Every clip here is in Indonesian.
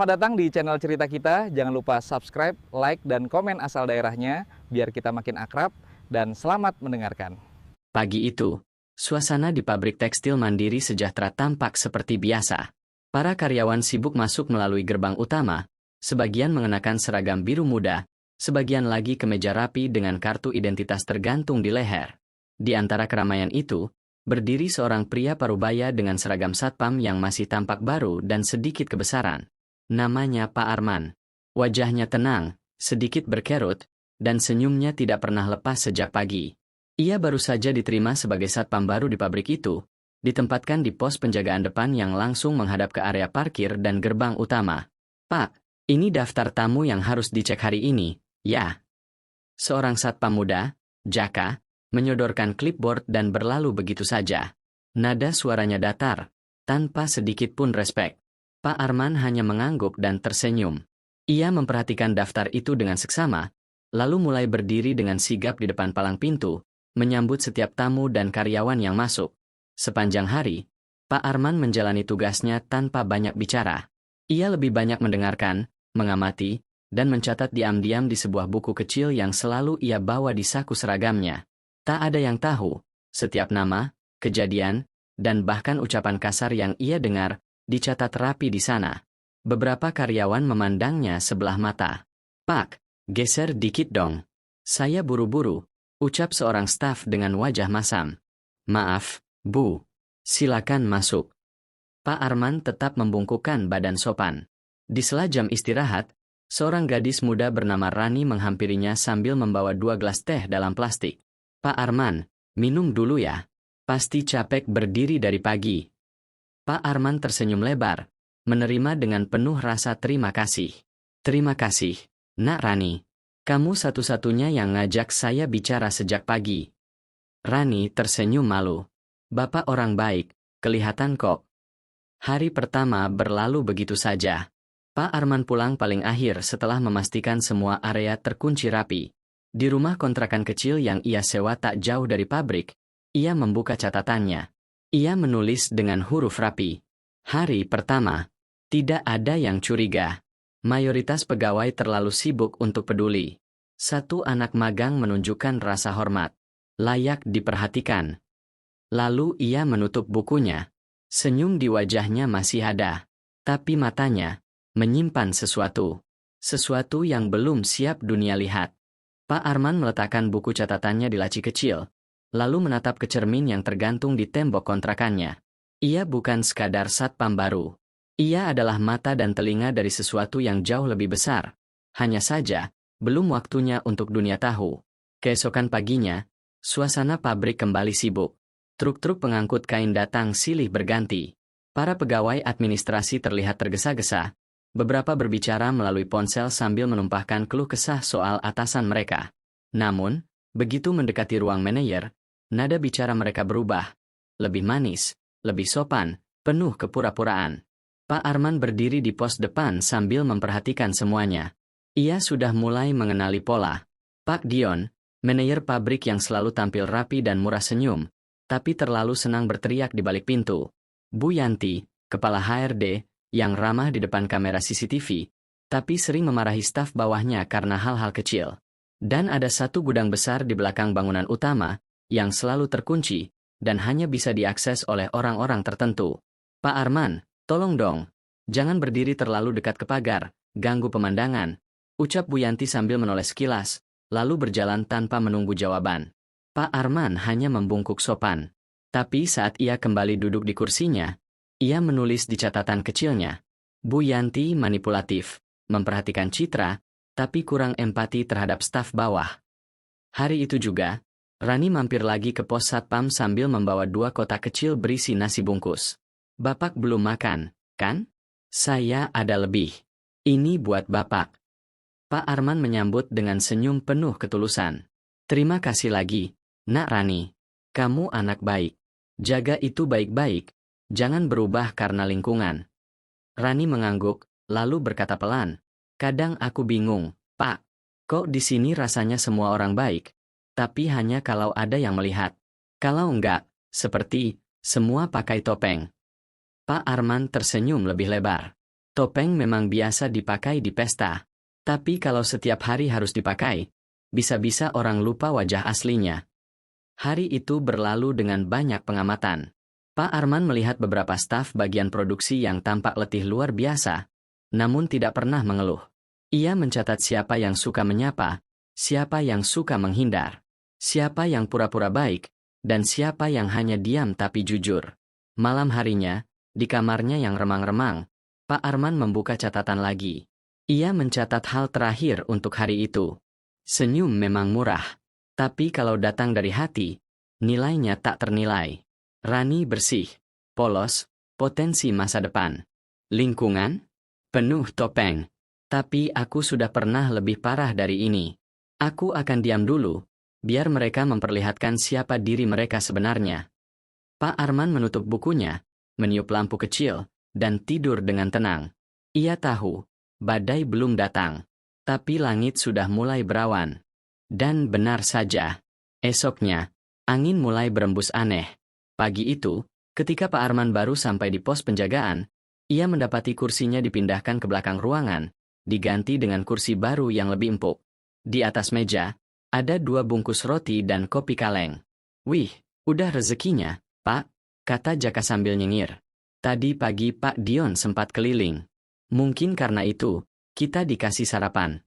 Selamat datang di channel cerita kita. Jangan lupa subscribe, like, dan komen asal daerahnya biar kita makin akrab dan selamat mendengarkan. Pagi itu, suasana di pabrik tekstil Mandiri Sejahtera tampak seperti biasa. Para karyawan sibuk masuk melalui gerbang utama, sebagian mengenakan seragam biru muda, sebagian lagi kemeja rapi dengan kartu identitas tergantung di leher. Di antara keramaian itu, berdiri seorang pria parubaya dengan seragam satpam yang masih tampak baru dan sedikit kebesaran. Namanya Pak Arman. Wajahnya tenang, sedikit berkerut, dan senyumnya tidak pernah lepas sejak pagi. Ia baru saja diterima sebagai satpam baru di pabrik itu, ditempatkan di pos penjagaan depan yang langsung menghadap ke area parkir dan gerbang utama. "Pak, ini daftar tamu yang harus dicek hari ini, ya?" Seorang satpam muda, Jaka, menyodorkan clipboard dan berlalu begitu saja. Nada suaranya datar, tanpa sedikit pun respek. Pak Arman hanya mengangguk dan tersenyum. Ia memperhatikan daftar itu dengan seksama, lalu mulai berdiri dengan sigap di depan palang pintu, menyambut setiap tamu dan karyawan yang masuk. Sepanjang hari, Pak Arman menjalani tugasnya tanpa banyak bicara. Ia lebih banyak mendengarkan, mengamati, dan mencatat diam-diam di sebuah buku kecil yang selalu ia bawa di saku seragamnya. Tak ada yang tahu, setiap nama, kejadian, dan bahkan ucapan kasar yang ia dengar, dicatat rapi di sana. Beberapa karyawan memandangnya sebelah mata. "Pak, geser dikit dong. Saya buru-buru," ucap seorang staf dengan wajah masam. "Maaf, Bu. Silakan masuk." Pak Arman tetap membungkukkan badan sopan. Di sela jam istirahat, seorang gadis muda bernama Rani menghampirinya sambil membawa 2 gelas teh dalam plastik. "Pak Arman, minum dulu ya. Pasti capek berdiri dari pagi." Pak Arman tersenyum lebar, menerima dengan penuh rasa terima kasih. "Terima kasih, Nak Rani. Kamu satu-satunya yang ngajak saya bicara sejak pagi." Rani tersenyum malu. "Bapak orang baik, kelihatan kok." Hari pertama berlalu begitu saja. Pak Arman pulang paling akhir setelah memastikan semua area terkunci rapi. Di rumah kontrakan kecil yang ia sewa tak jauh dari pabrik, ia membuka catatannya. Ia menulis dengan huruf rapi. Hari pertama, tidak ada yang curiga. Mayoritas pegawai terlalu sibuk untuk peduli. Satu anak magang menunjukkan rasa hormat. Layak diperhatikan. Lalu ia menutup bukunya. Senyum di wajahnya masih ada. Tapi matanya menyimpan sesuatu. Sesuatu yang belum siap dunia lihat. Pak Arman meletakkan buku catatannya di laci kecil, lalu menatap ke cermin yang tergantung di tembok kontrakannya. Ia bukan sekadar satpam baru. Ia adalah mata dan telinga dari sesuatu yang jauh lebih besar. Hanya saja, belum waktunya untuk dunia tahu. Keesokan paginya, suasana pabrik kembali sibuk. Truk-truk pengangkut kain datang silih berganti. Para pegawai administrasi terlihat tergesa-gesa. Beberapa berbicara melalui ponsel sambil menumpahkan keluh kesah soal atasan mereka. Namun, begitu mendekati ruang manajer, nada bicara mereka berubah. Lebih manis, lebih sopan, penuh kepura-puraan. Pak Arman berdiri di pos depan sambil memperhatikan semuanya. Ia sudah mulai mengenali pola. Pak Dion, manajer pabrik yang selalu tampil rapi dan murah senyum, tapi terlalu senang berteriak di balik pintu. Bu Yanti, kepala HRD, yang ramah di depan kamera CCTV, tapi sering memarahi staf bawahnya karena hal-hal kecil. Dan ada satu gudang besar di belakang bangunan utama, yang selalu terkunci, dan hanya bisa diakses oleh orang-orang tertentu. "Pak Arman, tolong dong. Jangan berdiri terlalu dekat ke pagar, ganggu pemandangan," ucap Bu Yanti sambil menoleh sekilas, lalu berjalan tanpa menunggu jawaban. Pak Arman hanya membungkuk sopan. Tapi saat ia kembali duduk di kursinya, ia menulis di catatan kecilnya. Bu Yanti manipulatif, memperhatikan citra, tapi kurang empati terhadap staf bawah. Hari itu juga, Rani mampir lagi ke pos satpam sambil membawa 2 kotak kecil berisi nasi bungkus. "Bapak belum makan, kan? Saya ada lebih. Ini buat Bapak." Pak Arman menyambut dengan senyum penuh ketulusan. "Terima kasih lagi, Nak Rani. Kamu anak baik. Jaga itu baik-baik. Jangan berubah karena lingkungan." Rani mengangguk, lalu berkata pelan, "Kadang aku bingung, Pak. Kok di sini rasanya semua orang baik, tapi hanya kalau ada yang melihat. Kalau enggak, seperti semua pakai topeng." Pak Arman tersenyum lebih lebar. Topeng memang biasa dipakai di pesta. Tapi kalau setiap hari harus dipakai, bisa-bisa orang lupa wajah aslinya. Hari itu berlalu dengan banyak pengamatan. Pak Arman melihat beberapa staf bagian produksi yang tampak letih luar biasa, namun tidak pernah mengeluh. Ia mencatat siapa yang suka menyapa, siapa yang suka menghindar, siapa yang pura-pura baik, dan siapa yang hanya diam tapi jujur. Malam harinya, di kamarnya yang remang-remang, Pak Arman membuka catatan lagi. Ia mencatat hal terakhir untuk hari itu. Senyum memang murah, tapi kalau datang dari hati, nilainya tak ternilai. Rani bersih, polos, potensi masa depan. Lingkungan? Penuh topeng. Tapi aku sudah pernah lebih parah dari ini. Aku akan diam dulu, biar mereka memperlihatkan siapa diri mereka sebenarnya. Pak Arman menutup bukunya, meniup lampu kecil, dan tidur dengan tenang. Ia tahu, badai belum datang, tapi langit sudah mulai berawan. Dan benar saja, esoknya, angin mulai berembus aneh. Pagi itu, ketika Pak Arman baru sampai di pos penjagaan, ia mendapati kursinya dipindahkan ke belakang ruangan, diganti dengan kursi baru yang lebih empuk. Di atas meja, ada 2 bungkus roti dan kopi kaleng. "Wih, udah rezekinya, Pak," kata Jaka sambil nyengir. "Tadi pagi Pak Dion sempat keliling. Mungkin karena itu, kita dikasih sarapan."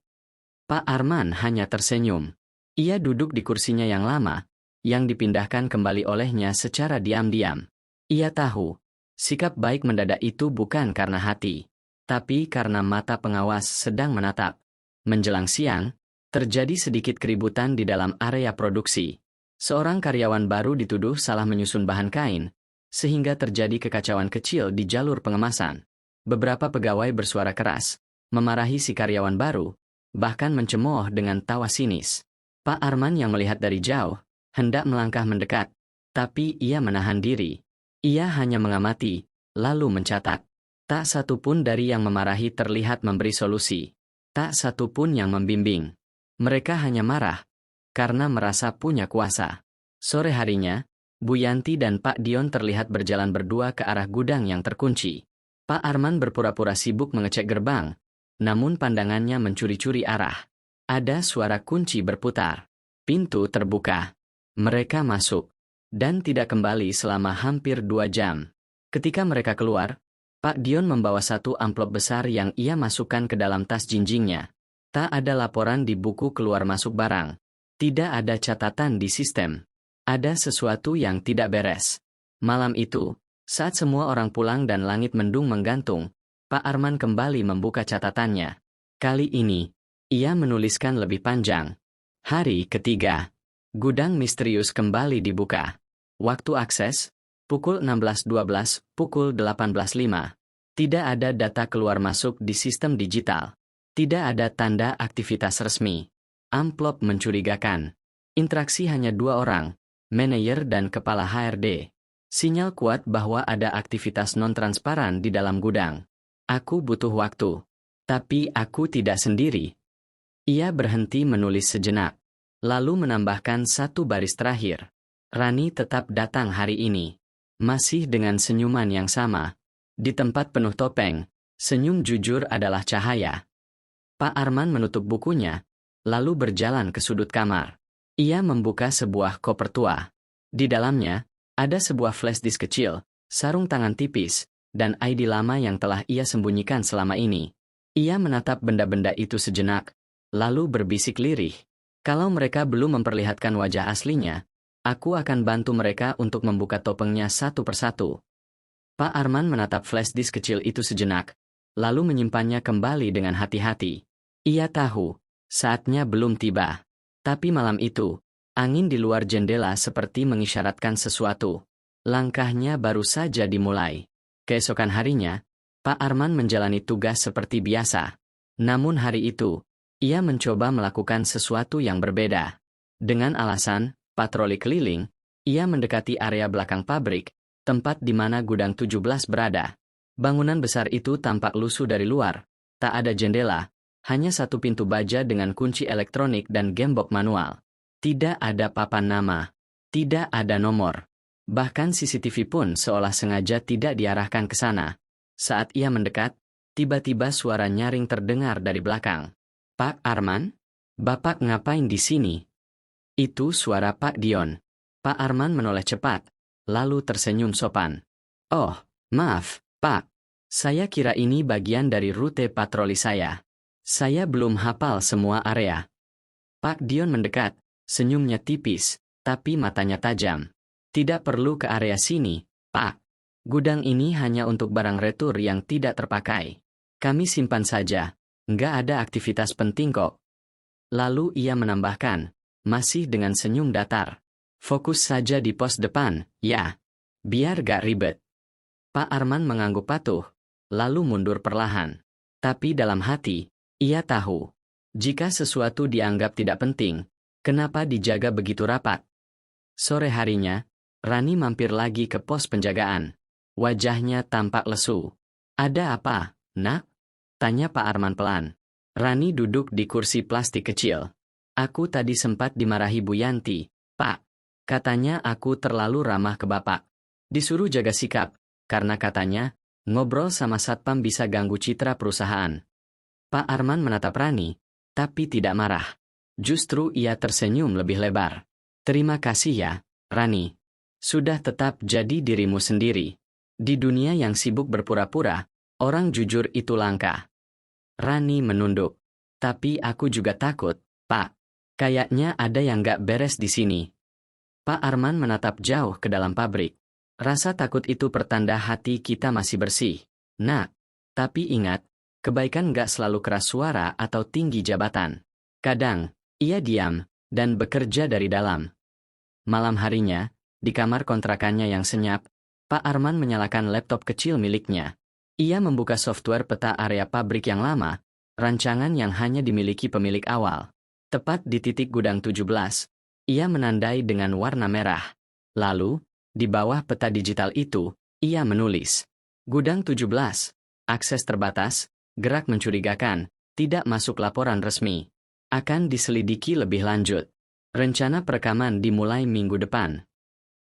Pak Arman hanya tersenyum. Ia duduk di kursinya yang lama, yang dipindahkan kembali olehnya secara diam-diam. Ia tahu, sikap baik mendadak itu bukan karena hati, tapi karena mata pengawas sedang menatap. Menjelang siang, terjadi sedikit keributan di dalam area produksi. Seorang karyawan baru dituduh salah menyusun bahan kain, sehingga terjadi kekacauan kecil di jalur pengemasan. Beberapa pegawai bersuara keras, memarahi si karyawan baru, bahkan mencemooh dengan tawa sinis. Pak Arman yang melihat dari jauh, hendak melangkah mendekat, tapi ia menahan diri. Ia hanya mengamati, lalu mencatat. Tak satu pun dari yang memarahi terlihat memberi solusi. Tak satu pun yang membimbing. Mereka hanya marah, karena merasa punya kuasa. Sore harinya, Bu Yanti dan Pak Dion terlihat berjalan berdua ke arah gudang yang terkunci. Pak Arman berpura-pura sibuk mengecek gerbang, namun pandangannya mencuri-curi arah. Ada suara kunci berputar. Pintu terbuka. Mereka masuk, dan tidak kembali selama hampir 2 jam. Ketika mereka keluar, Pak Dion membawa satu amplop besar yang ia masukkan ke dalam tas jinjingnya. Tak ada laporan di buku keluar masuk barang. Tidak ada catatan di sistem. Ada sesuatu yang tidak beres. Malam itu, saat semua orang pulang dan langit mendung menggantung, Pak Arman kembali membuka catatannya. Kali ini, ia menuliskan lebih panjang. Hari ketiga. Gudang misterius kembali dibuka. Waktu akses, pukul 16.12, pukul 18.05. Tidak ada data keluar masuk di sistem digital. Tidak ada tanda aktivitas resmi. Amplop mencurigakan. Interaksi hanya 2 orang, manajer dan kepala HRD. Sinyal kuat bahwa ada aktivitas non-transparan di dalam gudang. Aku butuh waktu. Tapi aku tidak sendiri. Ia berhenti menulis sejenak. Lalu menambahkan satu baris terakhir. Rani tetap datang hari ini. Masih dengan senyuman yang sama. Di tempat penuh topeng, senyum jujur adalah cahaya. Pak Arman menutup bukunya, lalu berjalan ke sudut kamar. Ia membuka sebuah koper tua. Di dalamnya, ada sebuah flash disk kecil, sarung tangan tipis, dan ID lama yang telah ia sembunyikan selama ini. Ia menatap benda-benda itu sejenak, lalu berbisik lirih. Kalau mereka belum memperlihatkan wajah aslinya, aku akan bantu mereka untuk membuka topengnya satu persatu. Pak Arman menatap flash disk kecil itu sejenak, lalu menyimpannya kembali dengan hati-hati. Ia tahu, saatnya belum tiba. Tapi malam itu, angin di luar jendela seperti mengisyaratkan sesuatu. Langkahnya baru saja dimulai. Keesokan harinya, Pak Arman menjalani tugas seperti biasa. Namun hari itu, ia mencoba melakukan sesuatu yang berbeda. Dengan alasan, patroli keliling, ia mendekati area belakang pabrik, tempat di mana gudang 17 berada. Bangunan besar itu tampak lusuh dari luar. Tak ada jendela, hanya satu pintu baja dengan kunci elektronik dan gembok manual. Tidak ada papan nama. Tidak ada nomor. Bahkan CCTV pun seolah sengaja tidak diarahkan ke sana. Saat ia mendekat, Tiba-tiba suara nyaring terdengar dari belakang. "Pak Arman? Bapak ngapain di sini?" Itu suara Pak Dion. Pak Arman menoleh cepat, lalu tersenyum sopan. "Oh, maaf, Pak. Saya kira ini bagian dari rute patroli saya. Saya belum hafal semua area." Pak Dion mendekat, senyumnya tipis, tapi matanya tajam. "Tidak perlu ke area sini, Pak. Gudang ini hanya untuk barang retur yang tidak terpakai. Kami simpan saja, nggak ada aktivitas penting kok." Lalu ia menambahkan, masih dengan senyum datar. "Fokus saja di pos depan, ya. Biar gak ribet." Pak Arman mengangguk patuh, lalu mundur perlahan. Tapi dalam hati, ia tahu, jika sesuatu dianggap tidak penting, kenapa dijaga begitu rapat? Sore harinya, Rani mampir lagi ke pos penjagaan. Wajahnya tampak lesu. "Ada apa, Nak?" tanya Pak Arman pelan. Rani duduk di kursi plastik kecil. "Aku tadi sempat dimarahi Bu Yanti, Pak. Katanya aku terlalu ramah ke Bapak. Disuruh jaga sikap, karena katanya, ngobrol sama satpam bisa ganggu citra perusahaan." Pak Arman menatap Rani, tapi tidak marah. Justru ia tersenyum lebih lebar. "Terima kasih ya, Rani. Sudah tetap jadi dirimu sendiri. Di dunia yang sibuk berpura-pura, orang jujur itu langka." Rani menunduk. "Tapi aku juga takut, Pak. Kayaknya ada yang gak beres di sini." Pak Arman menatap jauh ke dalam pabrik. "Rasa takut itu pertanda hati kita masih bersih, Nak. Tapi ingat, kebaikan gak selalu keras suara atau tinggi jabatan. Kadang, ia diam, dan bekerja dari dalam." Malam harinya, di kamar kontrakannya yang senyap, Pak Arman menyalakan laptop kecil miliknya. Ia membuka software peta area pabrik yang lama, rancangan yang hanya dimiliki pemilik awal. Tepat di titik gudang 17, ia menandai dengan warna merah. Lalu, di bawah peta digital itu, ia menulis, "Gudang 17, akses terbatas, gerak mencurigakan, tidak masuk laporan resmi. Akan diselidiki lebih lanjut. Rencana perekaman dimulai minggu depan."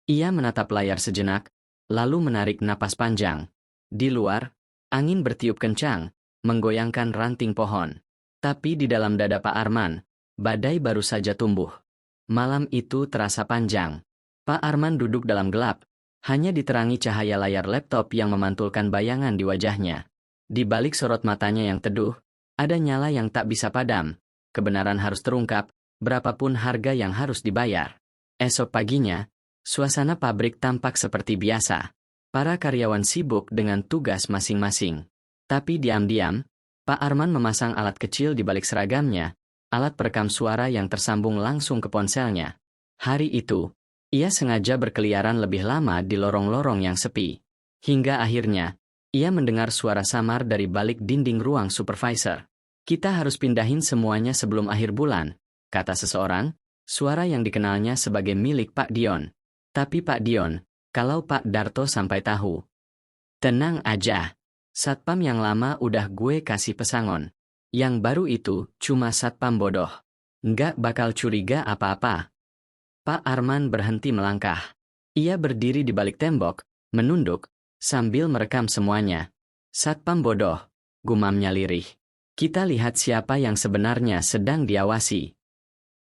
Ia menatap layar sejenak, lalu menarik napas panjang. Di luar, angin bertiup kencang, menggoyangkan ranting pohon. Tapi di dalam dada Pak Arman, badai baru saja tumbuh. Malam itu terasa panjang. Pak Arman duduk dalam gelap, hanya diterangi cahaya layar laptop yang memantulkan bayangan di wajahnya. Di balik sorot matanya yang teduh, ada nyala yang tak bisa padam. Kebenaran harus terungkap, berapapun harga yang harus dibayar. Esok paginya, suasana pabrik tampak seperti biasa. Para karyawan sibuk dengan tugas masing-masing. Tapi diam-diam, Pak Arman memasang alat kecil di balik seragamnya, alat perekam suara yang tersambung langsung ke ponselnya. Hari itu, ia sengaja berkeliaran lebih lama di lorong-lorong yang sepi. Hingga akhirnya, ia mendengar suara samar dari balik dinding ruang supervisor. "Kita harus pindahin semuanya sebelum akhir bulan," kata seseorang, suara yang dikenalnya sebagai milik Pak Dion. "Tapi Pak Dion, kalau Pak Darto sampai tahu." "Tenang aja. Satpam yang lama udah gue kasih pesangon. Yang baru itu cuma satpam bodoh. Nggak bakal curiga apa-apa." Pak Arman berhenti melangkah. Ia berdiri di balik tembok, menunduk, sambil merekam semuanya. "Satpam bodoh," gumamnya lirih. "Kita lihat siapa yang sebenarnya sedang diawasi."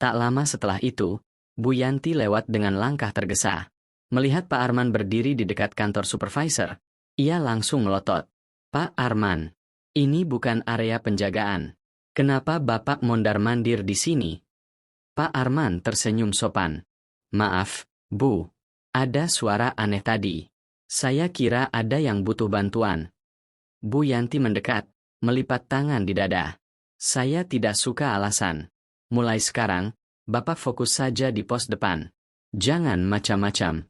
Tak lama setelah itu, Bu Yanti lewat dengan langkah tergesa. Melihat Pak Arman berdiri di dekat kantor supervisor, ia langsung melotot. "Pak Arman, ini bukan area penjagaan. Kenapa Bapak mondar-mandir di sini?" Pak Arman tersenyum sopan. "Maaf, Bu. Ada suara aneh tadi. Saya kira ada yang butuh bantuan." Bu Yanti mendekat, melipat tangan di dada. "Saya tidak suka alasan. Mulai sekarang, Bapak fokus saja di pos depan. Jangan macam-macam."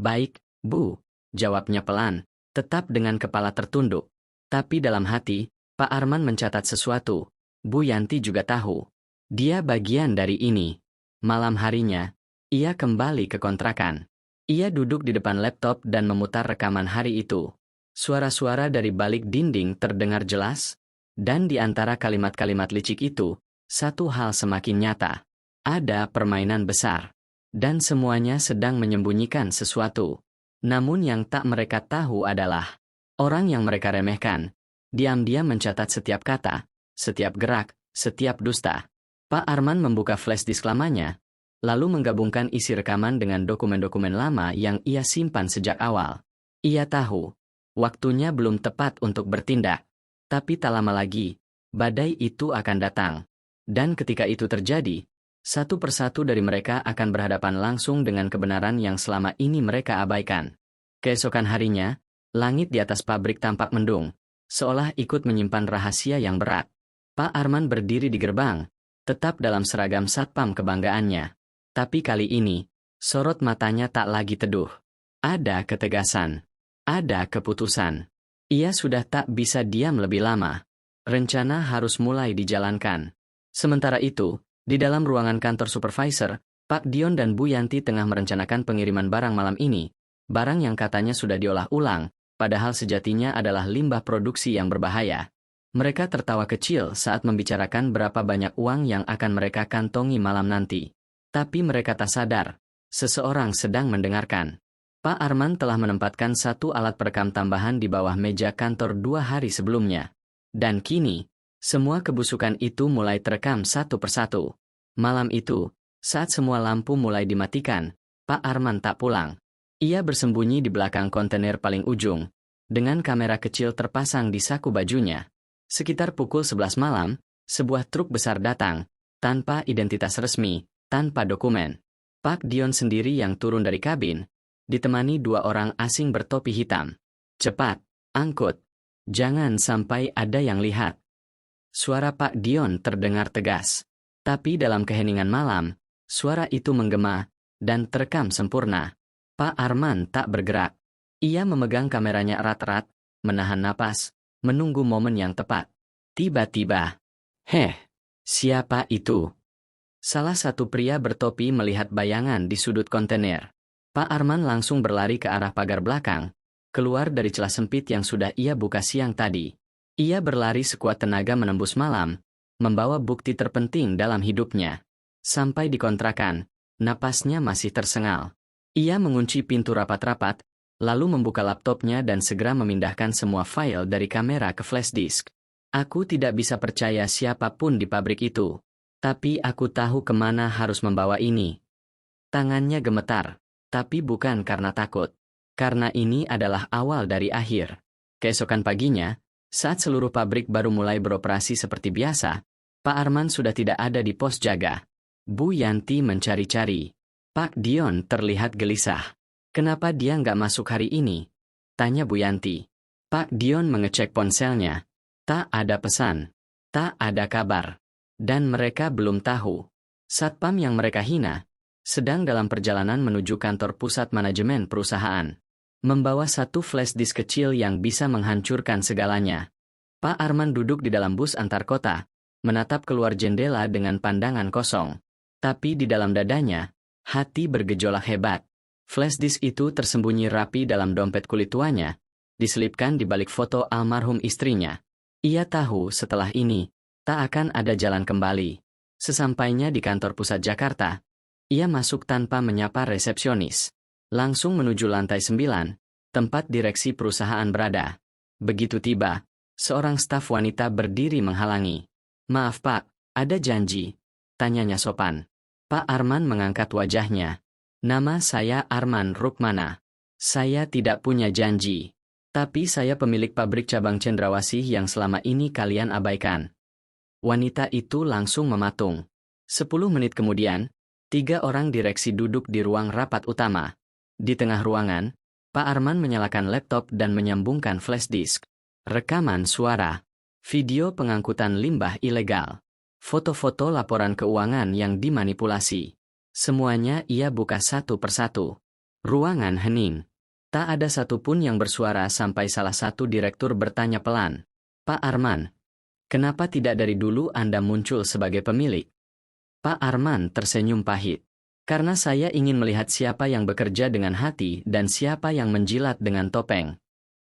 "Baik, Bu," jawabnya pelan, tetap dengan kepala tertunduk. Tapi dalam hati, Pak Arman mencatat sesuatu. Bu Yanti juga tahu. Dia bagian dari ini. Malam harinya, ia kembali ke kontrakan. Ia duduk di depan laptop dan memutar rekaman hari itu. Suara-suara dari balik dinding terdengar jelas, dan di antara kalimat-kalimat licik itu, satu hal semakin nyata. Ada permainan besar. Dan semuanya sedang menyembunyikan sesuatu. Namun yang tak mereka tahu adalah, orang yang mereka remehkan, Diam-diam mencatat setiap kata, setiap gerak, setiap dusta. Pak Arman membuka flash disk lamanya, lalu menggabungkan isi rekaman dengan dokumen-dokumen lama yang ia simpan sejak awal. Ia tahu, waktunya belum tepat untuk bertindak. Tapi tak lama lagi, badai itu akan datang. Dan ketika itu terjadi, satu persatu dari mereka akan berhadapan langsung dengan kebenaran yang selama ini mereka abaikan. Keesokan harinya, langit di atas pabrik tampak mendung, seolah ikut menyimpan rahasia yang berat. Pak Arman berdiri di gerbang, tetap dalam seragam satpam kebanggaannya. Tapi kali ini, sorot matanya tak lagi teduh. Ada ketegasan. Ada keputusan. Ia sudah tak bisa diam lebih lama. Rencana harus mulai dijalankan. Sementara itu, di dalam ruangan kantor supervisor, Pak Dion dan Bu Yanti tengah merencanakan pengiriman barang malam ini. Barang yang katanya sudah diolah ulang, padahal sejatinya adalah limbah produksi yang berbahaya. Mereka tertawa kecil saat membicarakan berapa banyak uang yang akan mereka kantongi malam nanti. Tapi mereka tak sadar, seseorang sedang mendengarkan. Pak Arman telah menempatkan satu alat perekam tambahan di bawah meja kantor 2 hari sebelumnya. Dan kini, semua kebusukan itu mulai terekam satu persatu. Malam itu, saat semua lampu mulai dimatikan, Pak Arman tak pulang. Ia bersembunyi di belakang kontainer paling ujung, dengan kamera kecil terpasang di saku bajunya. Sekitar pukul 11 malam, sebuah truk besar datang, tanpa identitas resmi, tanpa dokumen. Pak Dion sendiri yang turun dari kabin, ditemani 2 orang asing bertopi hitam. Cepat, angkut. Jangan sampai ada yang lihat. Suara Pak Dion terdengar tegas. Tapi dalam keheningan malam, suara itu menggema, dan terekam sempurna. Pak Arman tak bergerak. Ia memegang kameranya erat-erat, menahan napas, menunggu momen yang tepat. Tiba-tiba, siapa itu? Salah satu pria bertopi melihat bayangan di sudut kontainer. Pak Arman langsung berlari ke arah pagar belakang, keluar dari celah sempit yang sudah ia buka siang tadi. Ia berlari sekuat tenaga menembus malam, membawa bukti terpenting dalam hidupnya. Sampai di kontrakan, napasnya masih tersengal. Ia mengunci pintu rapat-rapat, lalu membuka laptopnya dan segera memindahkan semua file dari kamera ke flash disk. Aku tidak bisa percaya siapapun di pabrik itu. Tapi aku tahu kemana harus membawa ini. Tangannya gemetar, tapi bukan karena takut. Karena ini adalah awal dari akhir. Keesokan paginya, saat seluruh pabrik baru mulai beroperasi seperti biasa, Pak Arman sudah tidak ada di pos jaga. Bu Yanti mencari-cari. Pak Dion terlihat gelisah. Kenapa dia nggak masuk hari ini? Tanya Bu Yanti. Pak Dion mengecek ponselnya. Tak ada pesan. Tak ada kabar. Dan mereka belum tahu. Satpam yang mereka hina sedang dalam perjalanan menuju kantor pusat manajemen perusahaan. Membawa satu flash disk kecil yang bisa menghancurkan segalanya. Pak Arman duduk di dalam bus antar kota, menatap keluar jendela dengan pandangan kosong. Tapi di dalam dadanya, hati bergejolak hebat. Flash disk itu tersembunyi rapi dalam dompet kulit tuanya, diselipkan di balik foto almarhum istrinya. Ia tahu setelah ini, tak akan ada jalan kembali. Sesampainya di kantor pusat Jakarta, ia masuk tanpa menyapa resepsionis. Langsung menuju lantai 9, tempat direksi perusahaan berada. Begitu tiba, seorang staf wanita berdiri menghalangi. Maaf Pak, ada janji, tanyanya sopan. Pak Arman mengangkat wajahnya. Nama saya Arman Rukmana. Saya tidak punya janji. Tapi saya pemilik pabrik cabang Cendrawasih yang selama ini kalian abaikan. Wanita itu langsung mematung. 10 menit kemudian, 3 orang direksi duduk di ruang rapat utama. Di tengah ruangan, Pak Arman menyalakan laptop dan menyambungkan flash disk. Rekaman suara, video pengangkutan limbah ilegal, foto-foto laporan keuangan yang dimanipulasi. Semuanya ia buka satu persatu. Ruangan hening. Tak ada satupun yang bersuara sampai salah satu direktur bertanya pelan. Pak Arman, kenapa tidak dari dulu Anda muncul sebagai pemilik? Pak Arman tersenyum pahit. Karena saya ingin melihat siapa yang bekerja dengan hati dan siapa yang menjilat dengan topeng.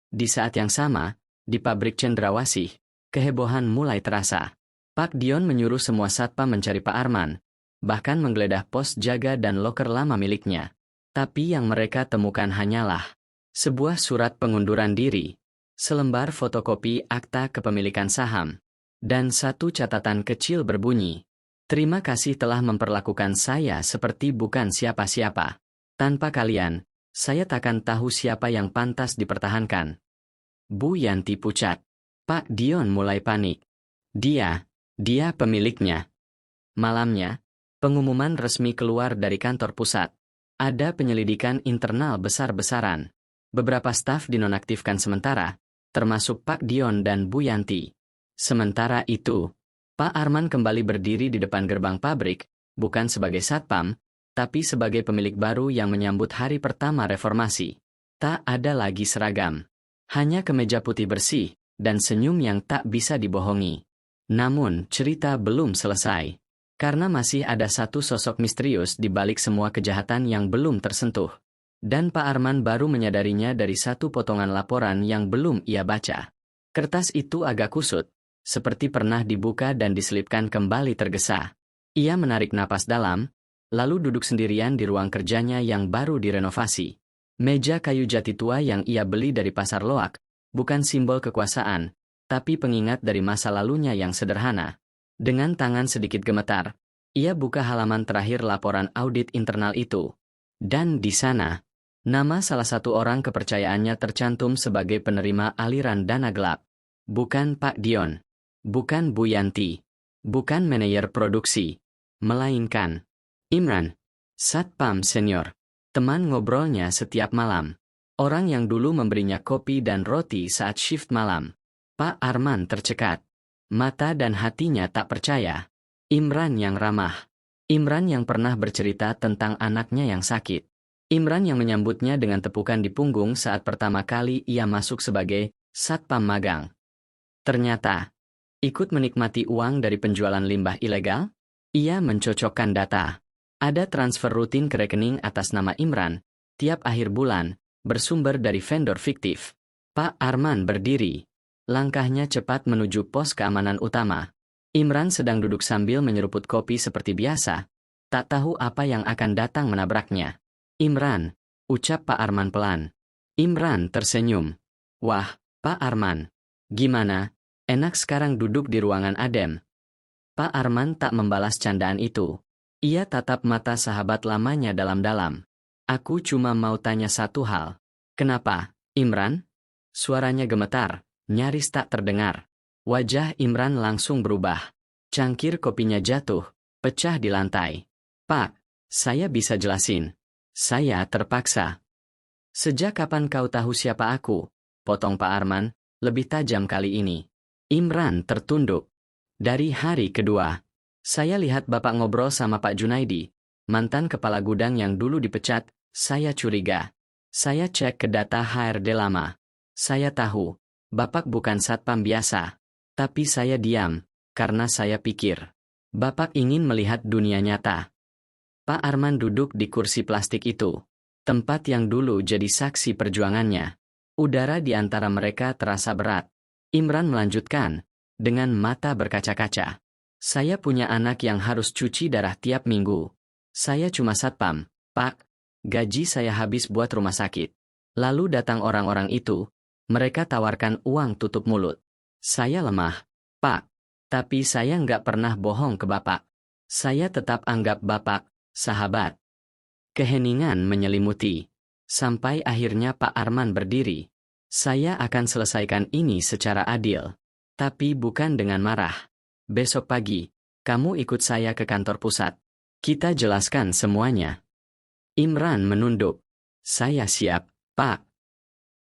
Di saat yang sama, di pabrik Cendrawasih, kehebohan mulai terasa. Pak Dion menyuruh semua satpam mencari Pak Arman, bahkan menggeledah pos jaga dan loker lama miliknya. Tapi yang mereka temukan hanyalah sebuah surat pengunduran diri. selembar fotokopi akta kepemilikan saham, dan satu catatan kecil berbunyi, "Terima kasih telah memperlakukan saya seperti bukan siapa-siapa. Tanpa kalian, saya takkan tahu siapa yang pantas dipertahankan." Bu Yanti pucat. Pak Dion mulai panik. Dia pemiliknya. Malamnya, pengumuman resmi keluar dari kantor pusat. Ada penyelidikan internal besar-besaran. Beberapa staf dinonaktifkan sementara, termasuk Pak Dion dan Bu Yanti. Sementara itu, Pak Arman kembali berdiri di depan gerbang pabrik, bukan sebagai satpam, tapi sebagai pemilik baru yang menyambut hari pertama reformasi. Tak ada lagi seragam. Hanya kemeja putih bersih, dan senyum yang tak bisa dibohongi. Namun, cerita belum selesai. Karena masih ada satu sosok misterius di balik semua kejahatan yang belum tersentuh. Dan Pak Arman baru menyadarinya dari satu potongan laporan yang belum ia baca. Kertas itu agak kusut, seperti pernah dibuka dan diselipkan kembali tergesa. Ia menarik napas dalam, lalu duduk sendirian di ruang kerjanya yang baru direnovasi. Meja kayu jati tua yang ia beli dari pasar loak, bukan simbol kekuasaan, tapi pengingat dari masa lalunya yang sederhana. Dengan tangan sedikit gemetar, ia buka halaman terakhir laporan audit internal itu. Dan di sana, nama salah satu orang kepercayaannya tercantum sebagai penerima aliran dana gelap. Bukan Pak Dion. Bukan Bu Yanti. Bukan manajer produksi. Melainkan Imran, satpam senior. Teman ngobrolnya setiap malam. Orang yang dulu memberinya kopi dan roti saat shift malam. Pak Arman tercekat. Mata dan hatinya tak percaya. Imran yang ramah. Imran yang pernah bercerita tentang anaknya yang sakit. Imran yang menyambutnya dengan tepukan di punggung saat pertama kali ia masuk sebagai satpam magang. Ternyata, ikut menikmati uang dari penjualan limbah ilegal? Ia mencocokkan data. Ada transfer rutin ke rekening atas nama Imran, tiap akhir bulan, bersumber dari vendor fiktif. Pak Arman berdiri. Langkahnya cepat menuju pos keamanan utama. Imran sedang duduk sambil menyeruput kopi seperti biasa. Tak tahu apa yang akan datang menabraknya. "Imran," ucap Pak Arman pelan. Imran tersenyum. "Wah, Pak Arman. Gimana? Enak sekarang duduk di ruangan adem?" Pak Arman tak membalas candaan itu. Ia tatap mata sahabat lamanya dalam-dalam. "Aku cuma mau tanya satu hal." "Kenapa, Imran?" Suaranya gemetar, nyaris tak terdengar. Wajah Imran langsung berubah. Cangkir kopinya jatuh, pecah di lantai. "Pak, saya bisa jelasin. Saya terpaksa." "Sejak kapan kau tahu siapa aku?" potong Pak Arman, lebih tajam kali ini. Imran tertunduk. "Dari hari kedua. Saya lihat Bapak ngobrol sama Pak Junaidi, mantan kepala gudang yang dulu dipecat. Saya curiga. Saya cek ke data HRD lama. Saya tahu, Bapak bukan satpam biasa. Tapi saya diam, karena saya pikir Bapak ingin melihat dunia nyata." Pak Arman duduk di kursi plastik itu, tempat yang dulu jadi saksi perjuangannya. Udara di antara mereka terasa berat. Imran melanjutkan, dengan mata berkaca-kaca. "Saya punya anak yang harus cuci darah tiap minggu. Saya cuma satpam, Pak. Gaji saya habis buat rumah sakit. Lalu datang orang-orang itu, mereka tawarkan uang tutup mulut. Saya lemah, Pak. Tapi saya nggak pernah bohong ke Bapak. Saya tetap anggap Bapak sahabat." Keheningan menyelimuti. Sampai akhirnya Pak Arman berdiri. "Saya akan selesaikan ini secara adil. Tapi bukan dengan marah. Besok pagi, kamu ikut saya ke kantor pusat. Kita jelaskan semuanya." Imran menunduk. "Saya siap, Pak."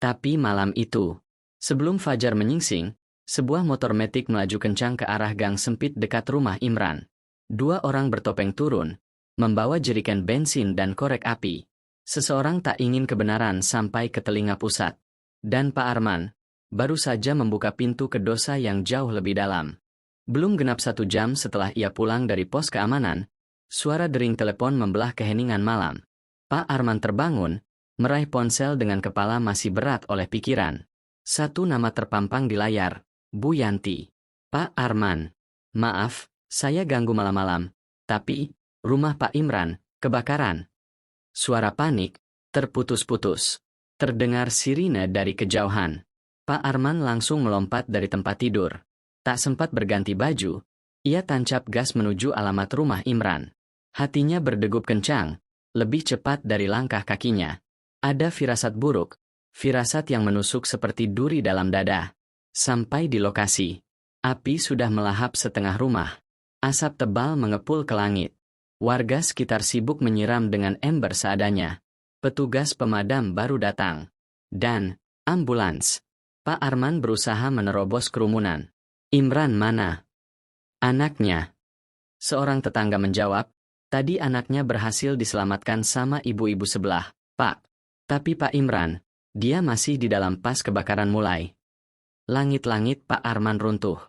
Tapi malam itu, sebelum fajar menyingsing, sebuah motor metik melaju kencang ke arah gang sempit dekat rumah Imran. Dua orang bertopeng turun, membawa jeriken bensin dan korek api. Seseorang tak ingin kebenaran sampai ke telinga pusat. Dan Pak Arman baru saja membuka pintu ke dosa yang jauh lebih dalam. Belum genap 1 jam setelah ia pulang dari pos keamanan, suara dering telepon membelah keheningan malam. Pak Arman terbangun, meraih ponsel dengan kepala masih berat oleh pikiran. Satu nama terpampang di layar, Bu Yanti. "Pak Arman, maaf, saya ganggu malam-malam, tapi rumah Pak Imran kebakaran." Suara panik, terputus-putus. Terdengar sirine dari kejauhan. Pak Arman langsung melompat dari tempat tidur. Tak sempat berganti baju, ia tancap gas menuju alamat rumah Imran. Hatinya berdegup kencang, lebih cepat dari langkah kakinya. Ada firasat buruk, firasat yang menusuk seperti duri dalam dada. Sampai di lokasi, api sudah melahap setengah rumah. Asap tebal mengepul ke langit. Warga sekitar sibuk menyiram dengan ember seadanya. Petugas pemadam baru datang. Dan ambulans. Pak Arman berusaha menerobos kerumunan. Imran mana? Anaknya. Seorang tetangga menjawab, tadi anaknya berhasil diselamatkan sama ibu-ibu sebelah, Pak. Tapi Pak Imran, dia masih di dalam pas kebakaran mulai. Langit-langit Pak Arman runtuh.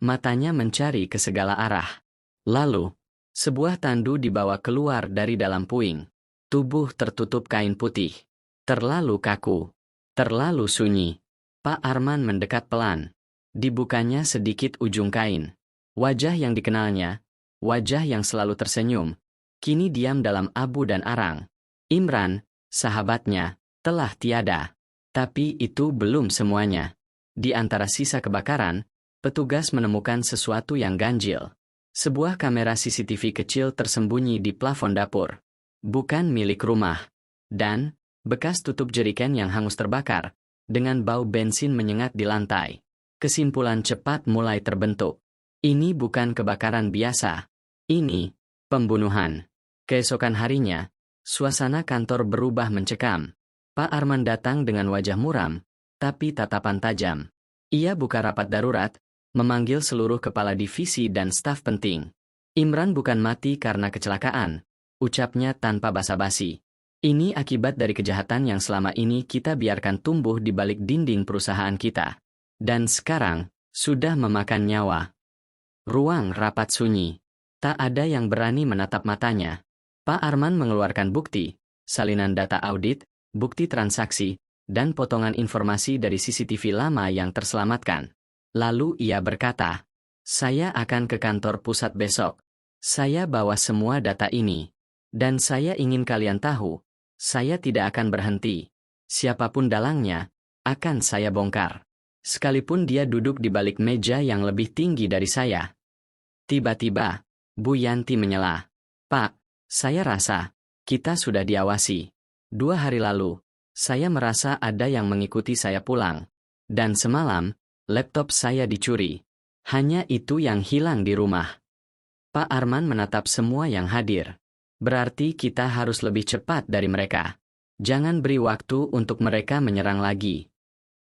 Matanya mencari ke segala arah. Lalu, sebuah tandu dibawa keluar dari dalam puing. Tubuh tertutup kain putih. Terlalu kaku. Terlalu sunyi. Pak Arman mendekat pelan. Dibukanya sedikit ujung kain. Wajah yang dikenalnya, wajah yang selalu tersenyum, kini diam dalam abu dan arang. Imran, sahabatnya, telah tiada. Tapi itu belum semuanya. Di antara sisa kebakaran, petugas menemukan sesuatu yang ganjil. Sebuah kamera CCTV kecil tersembunyi di plafon dapur. Bukan milik rumah. Dan, bekas tutup jeriken yang hangus terbakar, dengan bau bensin menyengat di lantai. Kesimpulan cepat mulai terbentuk. Ini bukan kebakaran biasa. Ini pembunuhan. Keesokan harinya, suasana kantor berubah mencekam. Pak Arman datang dengan wajah muram, tapi tatapan tajam. Ia buka rapat darurat, memanggil seluruh kepala divisi dan staf penting. Imran bukan mati karena kecelakaan, ucapnya tanpa basa-basi. Ini akibat dari kejahatan yang selama ini kita biarkan tumbuh di balik dinding perusahaan kita. Dan sekarang, sudah memakan nyawa. Ruang rapat sunyi. Tak ada yang berani menatap matanya. Pak Arman mengeluarkan bukti, salinan data audit, bukti transaksi, dan potongan informasi dari CCTV lama yang terselamatkan. Lalu ia berkata, saya akan ke kantor pusat besok. Saya bawa semua data ini. Dan saya ingin kalian tahu, saya tidak akan berhenti. Siapapun dalangnya, akan saya bongkar. Sekalipun dia duduk di balik meja yang lebih tinggi dari saya. Tiba-tiba, Bu Yanti menyela. Pak, saya rasa, kita sudah diawasi. 2 hari lalu, saya merasa ada yang mengikuti saya pulang. Dan semalam, laptop saya dicuri. Hanya itu yang hilang di rumah. Pak Arman menatap semua yang hadir. Berarti kita harus lebih cepat dari mereka. Jangan beri waktu untuk mereka menyerang lagi.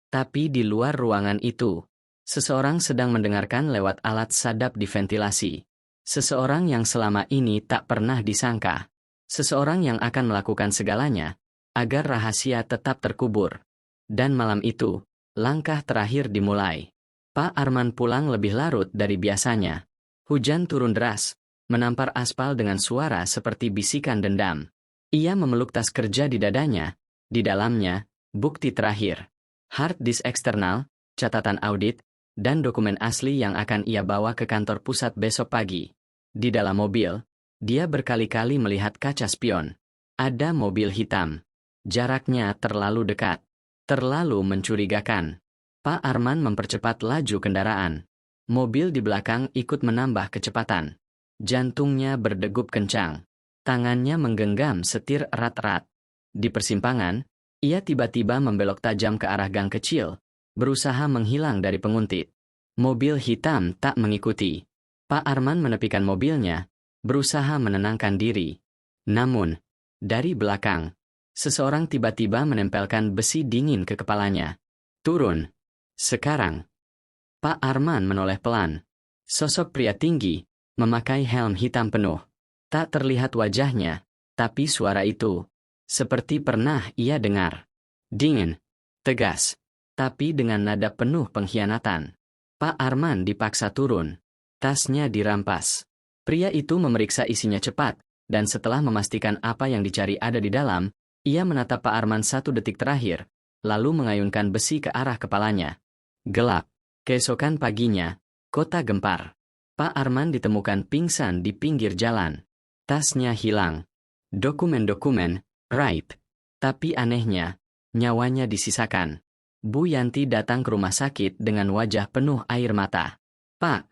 Tapi di luar ruangan itu, seseorang sedang mendengarkan lewat alat sadap di ventilasi. Seseorang yang selama ini tak pernah disangka. Seseorang yang akan melakukan segalanya, agar rahasia tetap terkubur. Dan malam itu, langkah terakhir dimulai. Pak Arman pulang lebih larut dari biasanya. Hujan turun deras, menampar aspal dengan suara seperti bisikan dendam. Ia memeluk tas kerja di dadanya, di dalamnya, bukti terakhir. Hard disk eksternal, catatan audit, dan dokumen asli yang akan ia bawa ke kantor pusat besok pagi. Di dalam mobil, dia berkali-kali melihat kaca spion. Ada mobil hitam. Jaraknya terlalu dekat. Terlalu mencurigakan. Pak Arman mempercepat laju kendaraan. Mobil di belakang ikut menambah kecepatan. Jantungnya berdegup kencang. Tangannya menggenggam setir erat-erat. Di persimpangan, ia tiba-tiba membelok tajam ke arah gang kecil, berusaha menghilang dari penguntit. Mobil hitam tak mengikuti. Pak Arman menepikan mobilnya, berusaha menenangkan diri. Namun, dari belakang, seseorang tiba-tiba menempelkan besi dingin ke kepalanya. Turun. Sekarang. Pak Arman menoleh pelan. Sosok pria tinggi, memakai helm hitam penuh. Tak terlihat wajahnya, tapi suara itu, seperti pernah ia dengar. Dingin, tegas, tapi dengan nada penuh pengkhianatan. Pak Arman dipaksa turun. Tasnya dirampas. Pria itu memeriksa isinya cepat, dan setelah memastikan apa yang dicari ada di dalam, ia menatap Pak Arman 1 detik terakhir, lalu mengayunkan besi ke arah kepalanya. Gelap. Keesokan paginya, kota gempar. Pak Arman ditemukan pingsan di pinggir jalan. Tasnya hilang. Dokumen-dokumen, raib. Tapi anehnya, nyawanya disisakan. Bu Yanti datang ke rumah sakit dengan wajah penuh air mata. Pak,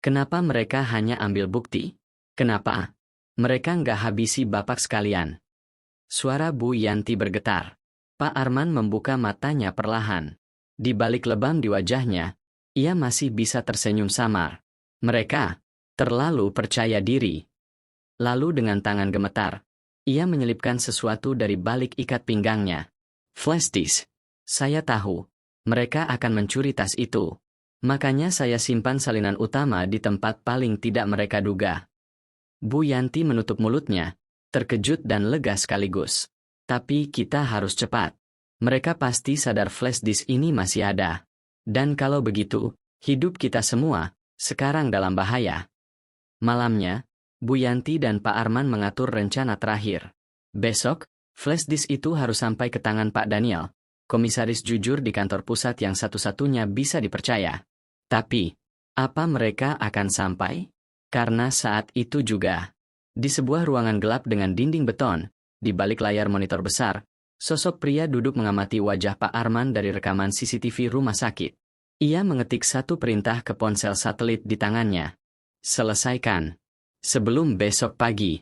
kenapa mereka hanya ambil bukti? Kenapa? Mereka nggak habisi Bapak sekalian. Suara Bu Yanti bergetar. Pak Arman membuka matanya perlahan. Di balik lebam di wajahnya, ia masih bisa tersenyum samar. Mereka terlalu percaya diri. Lalu dengan tangan gemetar, ia menyelipkan sesuatu dari balik ikat pinggangnya. Flash disk. Saya tahu, mereka akan mencuri tas itu. Makanya saya simpan salinan utama di tempat paling tidak mereka duga. Bu Yanti menutup mulutnya, terkejut dan lega sekaligus. Tapi kita harus cepat. Mereka pasti sadar flash disk ini masih ada. Dan kalau begitu, hidup kita semua sekarang dalam bahaya. Malamnya, Bu Yanti dan Pak Arman mengatur rencana terakhir. Besok, flash disk itu harus sampai ke tangan Pak Daniel, komisaris jujur di kantor pusat yang satu-satunya bisa dipercaya. Tapi, apa mereka akan sampai? Karena saat itu juga, di sebuah ruangan gelap dengan dinding beton, di balik layar monitor besar, sosok pria duduk mengamati wajah Pak Arman dari rekaman CCTV rumah sakit. Ia mengetik satu perintah ke ponsel satelit di tangannya. Selesaikan. Sebelum besok pagi.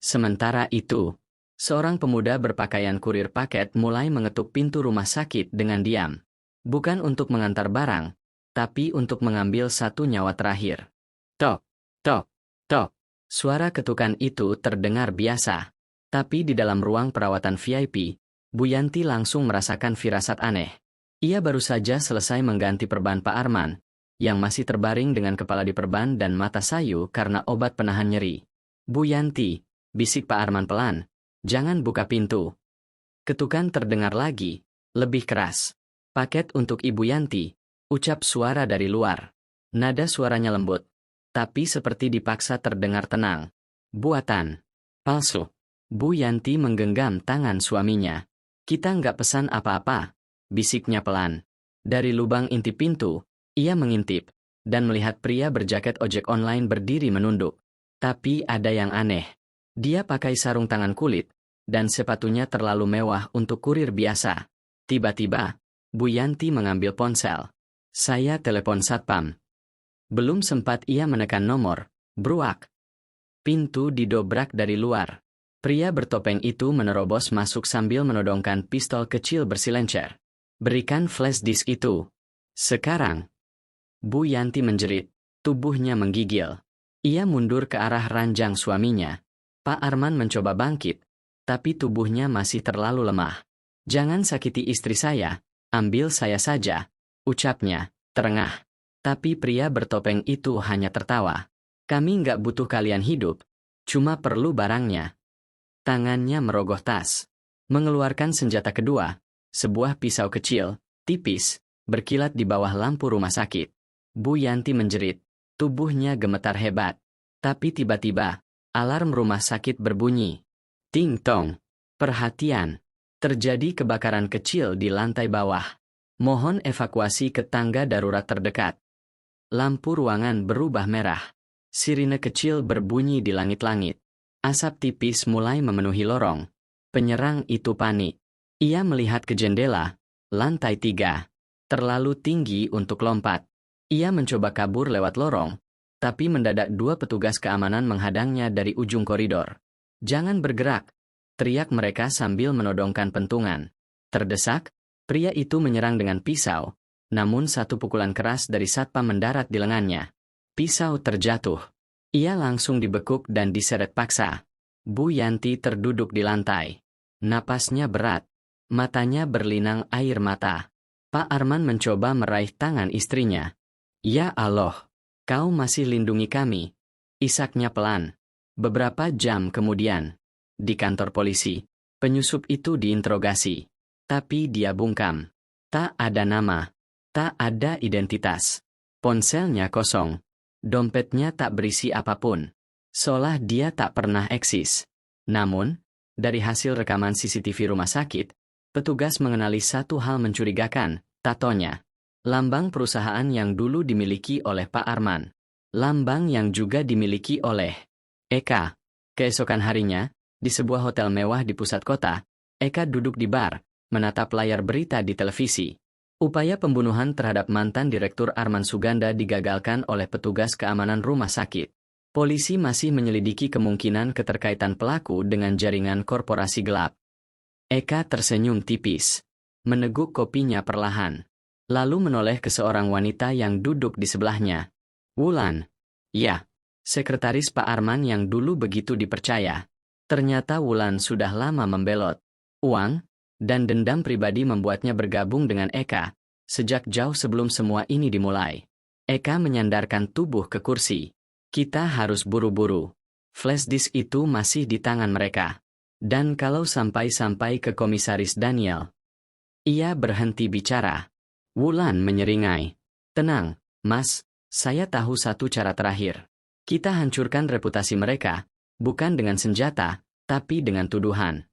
Sementara itu, seorang pemuda berpakaian kurir paket mulai mengetuk pintu rumah sakit dengan diam. Bukan untuk mengantar barang, tapi untuk mengambil satu nyawa terakhir. Tok, tok, tok. Suara ketukan itu terdengar biasa. Tapi di dalam ruang perawatan VIP, Bu Yanti langsung merasakan firasat aneh. Ia baru saja selesai mengganti perban Pak Arman, yang masih terbaring dengan kepala diperban dan mata sayu karena obat penahan nyeri. Bu Yanti, bisik Pak Arman pelan, jangan buka pintu. Ketukan terdengar lagi, lebih keras. Paket untuk Ibu Yanti, ucap suara dari luar. Nada suaranya lembut, tapi seperti dipaksa terdengar tenang. Buatan palsu. Bu Yanti menggenggam tangan suaminya. Kita nggak pesan apa-apa, bisiknya pelan. Dari lubang intip pintu, ia mengintip, dan melihat pria berjaket ojek online berdiri menunduk. Tapi ada yang aneh. Dia pakai sarung tangan kulit, dan sepatunya terlalu mewah untuk kurir biasa. Tiba-tiba, Bu Yanti mengambil ponsel. Saya telepon satpam. Belum sempat ia menekan nomor, bruak. Pintu didobrak dari luar. Pria bertopeng itu menerobos masuk sambil menodongkan pistol kecil bersilencer. Berikan flash disk itu. Sekarang. Bu Yanti menjerit, tubuhnya menggigil. Ia mundur ke arah ranjang suaminya. Pak Arman mencoba bangkit, tapi tubuhnya masih terlalu lemah. Jangan sakiti istri saya, ambil saya saja, ucapnya, terengah. Tapi pria bertopeng itu hanya tertawa. Kami nggak butuh kalian hidup, cuma perlu barangnya. Tangannya merogoh tas, mengeluarkan senjata kedua, sebuah pisau kecil, tipis, berkilat di bawah lampu rumah sakit. Bu Yanti menjerit, tubuhnya gemetar hebat. Tapi tiba-tiba, alarm rumah sakit berbunyi. Ting tong. Perhatian, terjadi kebakaran kecil di lantai bawah. Mohon evakuasi ke tangga darurat terdekat. Lampu ruangan berubah merah. Sirine kecil berbunyi di langit-langit. Asap tipis mulai memenuhi lorong. Penyerang itu panik. Ia melihat ke jendela, lantai 3. Terlalu tinggi untuk lompat. Ia mencoba kabur lewat lorong, tapi mendadak dua petugas keamanan menghadangnya dari ujung koridor. Jangan bergerak, teriak mereka sambil menodongkan pentungan. Terdesak, pria itu menyerang dengan pisau, namun satu pukulan keras dari satpam mendarat di lengannya. Pisau terjatuh. Ia langsung dibekuk dan diseret paksa. Bu Yanti terduduk di lantai. Napasnya berat. Matanya berlinang air mata. Pak Arman mencoba meraih tangan istrinya. Ya Allah, kau masih lindungi kami. Isaknya pelan. Beberapa jam kemudian, di kantor polisi, penyusup itu diinterogasi. Tapi dia bungkam. Tak ada nama. Tak ada identitas. Ponselnya kosong. Dompetnya tak berisi apapun. Seolah dia tak pernah eksis. Namun, dari hasil rekaman CCTV rumah sakit, petugas mengenali satu hal mencurigakan, tatonya. Lambang perusahaan yang dulu dimiliki oleh Pak Arman. Lambang yang juga dimiliki oleh Eka. Keesokan harinya, di sebuah hotel mewah di pusat kota, Eka duduk di bar, menatap layar berita di televisi. Upaya pembunuhan terhadap mantan Direktur Arman Suganda digagalkan oleh petugas keamanan rumah sakit. Polisi masih menyelidiki kemungkinan keterkaitan pelaku dengan jaringan korporasi gelap. Eka tersenyum tipis, meneguk kopinya perlahan, lalu menoleh ke seorang wanita yang duduk di sebelahnya. Wulan. Ya, sekretaris Pak Arman yang dulu begitu dipercaya. Ternyata Wulan sudah lama membelot. Uang dan dendam pribadi membuatnya bergabung dengan Eka, sejak jauh sebelum semua ini dimulai. Eka menyandarkan tubuh ke kursi. Kita harus buru-buru. Flash disk itu masih di tangan mereka. Dan kalau sampai-sampai ke Komisaris Daniel. Ia berhenti bicara. Wulan menyeringai. Tenang, Mas, saya tahu satu cara terakhir. Kita hancurkan reputasi mereka, bukan dengan senjata, tapi dengan tuduhan.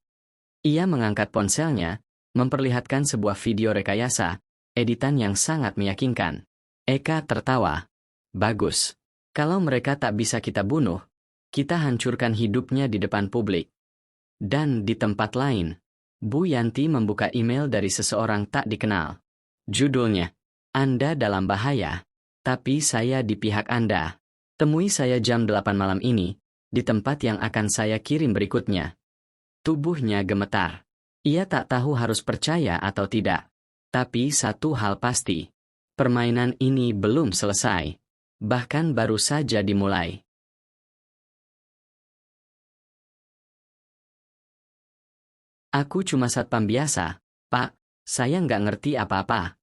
Ia mengangkat ponselnya, memperlihatkan sebuah video rekayasa, editan yang sangat meyakinkan. Eka tertawa. Bagus. Kalau mereka tak bisa kita bunuh, kita hancurkan hidupnya di depan publik. Dan di tempat lain, Bu Yanti membuka email dari seseorang tak dikenal. Judulnya, Anda dalam bahaya, tapi saya di pihak Anda. Temui saya jam 8 malam ini, di tempat yang akan saya kirim berikutnya. Tubuhnya gemetar. Ia tak tahu harus percaya atau tidak. Tapi satu hal pasti, permainan ini belum selesai. Bahkan baru saja dimulai. Aku cuma satpam biasa, Pak. Saya nggak ngerti apa-apa.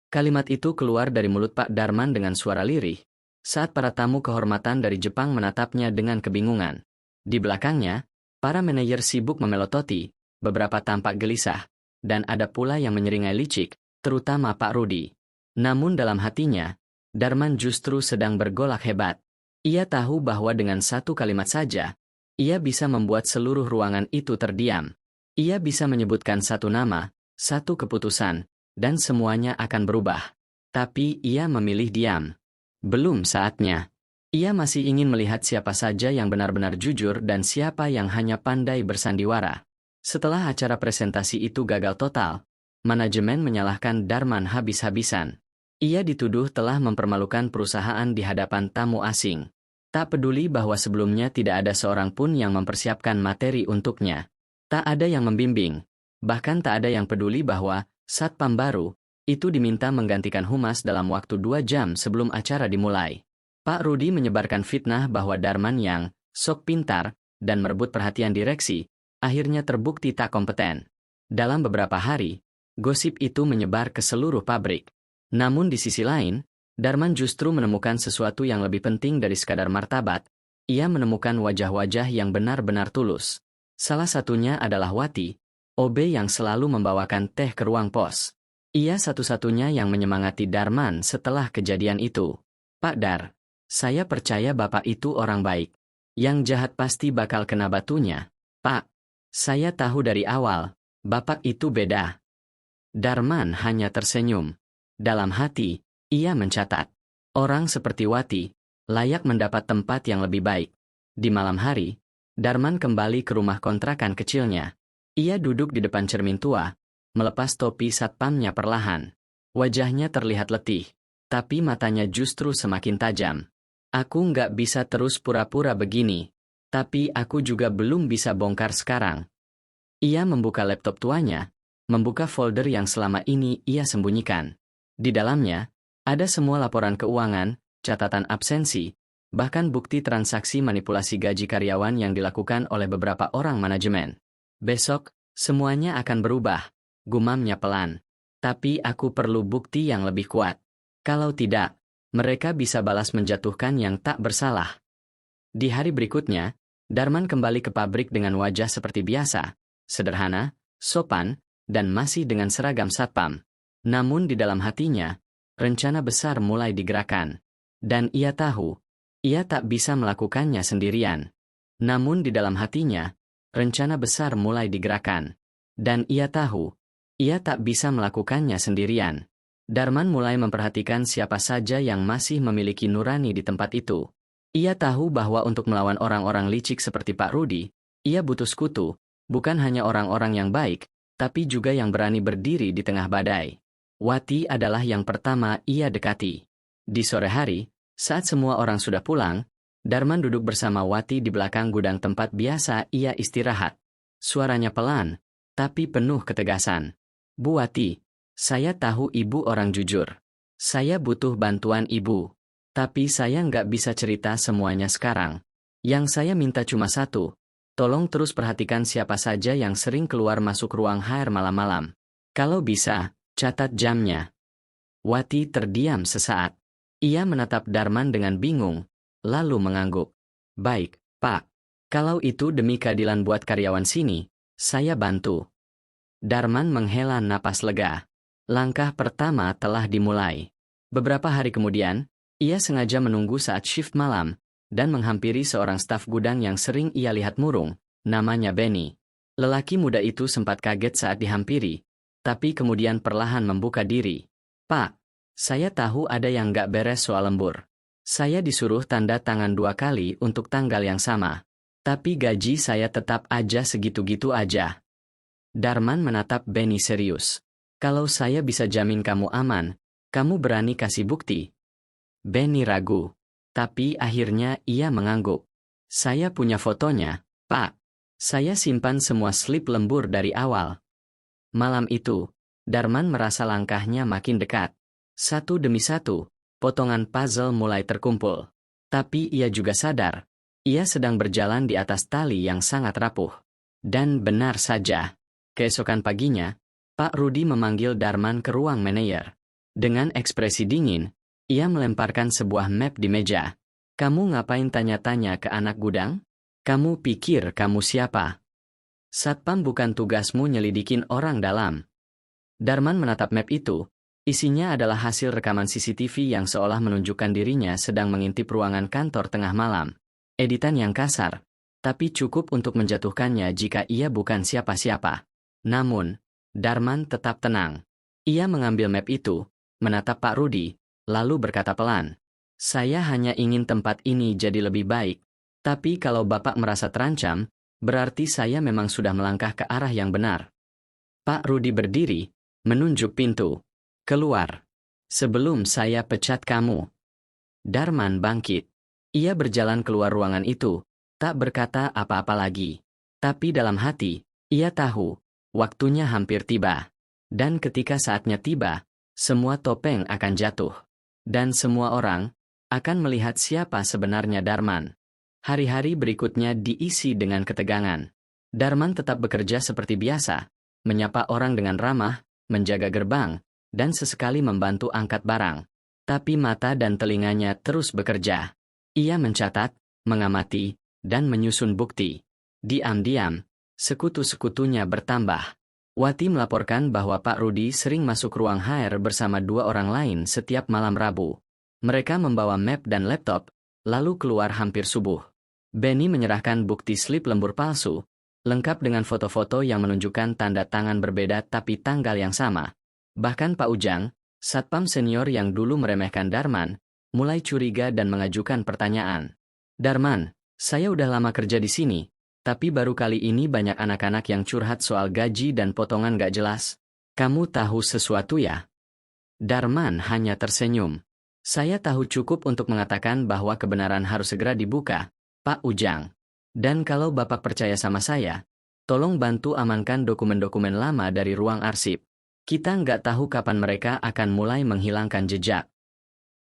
Kalimat itu keluar dari mulut Pak Darman dengan suara lirih, saat para tamu kehormatan dari Jepang menatapnya dengan kebingungan. Di belakangnya, para manajer sibuk memelototi, beberapa tampak gelisah, dan ada pula yang menyeringai licik, terutama Pak Rudi. Namun dalam hatinya, Darman justru sedang bergolak hebat. Ia tahu bahwa dengan satu kalimat saja, ia bisa membuat seluruh ruangan itu terdiam. Ia bisa menyebutkan satu nama, satu keputusan, dan semuanya akan berubah. Tapi ia memilih diam. Belum saatnya. Ia masih ingin melihat siapa saja yang benar-benar jujur dan siapa yang hanya pandai bersandiwara. Setelah acara presentasi itu gagal total, manajemen menyalahkan Darman habis-habisan. Ia dituduh telah mempermalukan perusahaan di hadapan tamu asing. Tak peduli bahwa sebelumnya tidak ada seorang pun yang mempersiapkan materi untuknya. Tak ada yang membimbing. Bahkan tak ada yang peduli bahwa satpam baru itu diminta menggantikan humas dalam waktu 2 jam sebelum acara dimulai. Pak Rudi menyebarkan fitnah bahwa Darman yang sok pintar dan merebut perhatian direksi, akhirnya terbukti tak kompeten. Dalam beberapa hari, gosip itu menyebar ke seluruh pabrik. Namun di sisi lain, Darman justru menemukan sesuatu yang lebih penting dari sekadar martabat. Ia menemukan wajah-wajah yang benar-benar tulus. Salah satunya adalah Wati, OB yang selalu membawakan teh ke ruang pos. Ia satu-satunya yang menyemangati Darman setelah kejadian itu. Pak Dar, saya percaya Bapak itu orang baik. Yang jahat pasti bakal kena batunya. Pak, saya tahu dari awal, Bapak itu beda. Darman hanya tersenyum. Dalam hati, ia mencatat. Orang seperti Wati, layak mendapat tempat yang lebih baik. Di malam hari, Darman kembali ke rumah kontrakan kecilnya. Ia duduk di depan cermin tua, melepas topi satpamnya perlahan. Wajahnya terlihat letih, tapi matanya justru semakin tajam. Aku nggak bisa terus pura-pura begini. Tapi aku juga belum bisa bongkar sekarang. Ia membuka laptop tuanya, membuka folder yang selama ini ia sembunyikan. Di dalamnya, ada semua laporan keuangan, catatan absensi, bahkan bukti transaksi manipulasi gaji karyawan yang dilakukan oleh beberapa orang manajemen. Besok, semuanya akan berubah, gumamnya pelan. Tapi aku perlu bukti yang lebih kuat. Kalau tidak, mereka bisa balas menjatuhkan yang tak bersalah. Di hari berikutnya, Darman kembali ke pabrik dengan wajah seperti biasa, sederhana, sopan, dan masih dengan seragam satpam. Namun di dalam hatinya, rencana besar mulai digerakkan. Dan ia tahu, ia tak bisa melakukannya sendirian. Namun di dalam hatinya, rencana besar mulai digerakkan. Dan ia tahu, ia tak bisa melakukannya sendirian. Darman mulai memperhatikan siapa saja yang masih memiliki nurani di tempat itu. Ia tahu bahwa untuk melawan orang-orang licik seperti Pak Rudi, ia butuh sekutu, bukan hanya orang-orang yang baik, tapi juga yang berani berdiri di tengah badai. Wati adalah yang pertama ia dekati. Di sore hari, saat semua orang sudah pulang, Darman duduk bersama Wati di belakang gudang tempat biasa ia istirahat. Suaranya pelan, tapi penuh ketegasan. Bu Wati, saya tahu ibu orang jujur. Saya butuh bantuan ibu. Tapi saya nggak bisa cerita semuanya sekarang. Yang saya minta cuma satu. Tolong terus perhatikan siapa saja yang sering keluar masuk ruang HR malam-malam. Kalau bisa, catat jamnya. Wati terdiam sesaat. Ia menatap Darman dengan bingung, lalu mengangguk. Baik, Pak. Kalau itu demi keadilan buat karyawan sini, saya bantu. Darman menghela napas lega. Langkah pertama telah dimulai. Beberapa hari kemudian, ia sengaja menunggu saat shift malam, dan menghampiri seorang staf gudang yang sering ia lihat murung, namanya Benny. Lelaki muda itu sempat kaget saat dihampiri, tapi kemudian perlahan membuka diri. Pak, saya tahu ada yang nggak beres soal lembur. Saya disuruh tanda tangan 2 kali untuk tanggal yang sama. Tapi gaji saya tetap aja segitu-gitu aja. Darman menatap Benny serius. Kalau saya bisa jamin kamu aman, kamu berani kasih bukti? Benny ragu. Tapi akhirnya ia mengangguk. Saya punya fotonya, Pak. Saya simpan semua slip lembur dari awal. Malam itu, Darman merasa langkahnya makin dekat. Satu demi satu, potongan puzzle mulai terkumpul. Tapi ia juga sadar, ia sedang berjalan di atas tali yang sangat rapuh. Dan benar saja, keesokan paginya, Pak Rudi memanggil Darman ke ruang manajer. Dengan ekspresi dingin, ia melemparkan sebuah map di meja. Kamu ngapain tanya-tanya ke anak gudang? Kamu pikir kamu siapa? Satpam bukan tugasmu nyelidikin orang dalam. Darman menatap map itu. Isinya adalah hasil rekaman CCTV yang seolah menunjukkan dirinya sedang mengintip ruangan kantor tengah malam. Editan yang kasar, tapi cukup untuk menjatuhkannya jika ia bukan siapa-siapa. Namun, Darman tetap tenang. Ia mengambil map itu, menatap Pak Rudi, lalu berkata pelan. Saya hanya ingin tempat ini jadi lebih baik. Tapi kalau Bapak merasa terancam, berarti saya memang sudah melangkah ke arah yang benar. Pak Rudi berdiri, menunjuk pintu. Keluar. Sebelum saya pecat kamu. Darman bangkit. Ia berjalan keluar ruangan itu, tak berkata apa-apa lagi. Tapi dalam hati, ia tahu, waktunya hampir tiba. Dan ketika saatnya tiba, semua topeng akan jatuh. Dan semua orang akan melihat siapa sebenarnya Darman. Hari-hari berikutnya diisi dengan ketegangan. Darman tetap bekerja seperti biasa, menyapa orang dengan ramah, menjaga gerbang, dan sesekali membantu angkat barang. Tapi mata dan telinganya terus bekerja. Ia mencatat, mengamati, dan menyusun bukti. Diam-diam, sekutu-sekutunya bertambah. Wati melaporkan bahwa Pak Rudi sering masuk ruang HR bersama 2 orang lain setiap malam Rabu. Mereka membawa map dan laptop, lalu keluar hampir subuh. Benny menyerahkan bukti slip lembur palsu, lengkap dengan foto-foto yang menunjukkan tanda tangan berbeda tapi tanggal yang sama. Bahkan Pak Ujang, satpam senior yang dulu meremehkan Darman, mulai curiga dan mengajukan pertanyaan. Darman, saya udah lama kerja di sini, tapi baru kali ini banyak anak-anak yang curhat soal gaji dan potongan gak jelas. Kamu tahu sesuatu ya? Darman hanya tersenyum. Saya tahu cukup untuk mengatakan bahwa kebenaran harus segera dibuka, Pak Ujang. Dan kalau Bapak percaya sama saya, tolong bantu amankan dokumen-dokumen lama dari ruang arsip. Kita nggak tahu kapan mereka akan mulai menghilangkan jejak.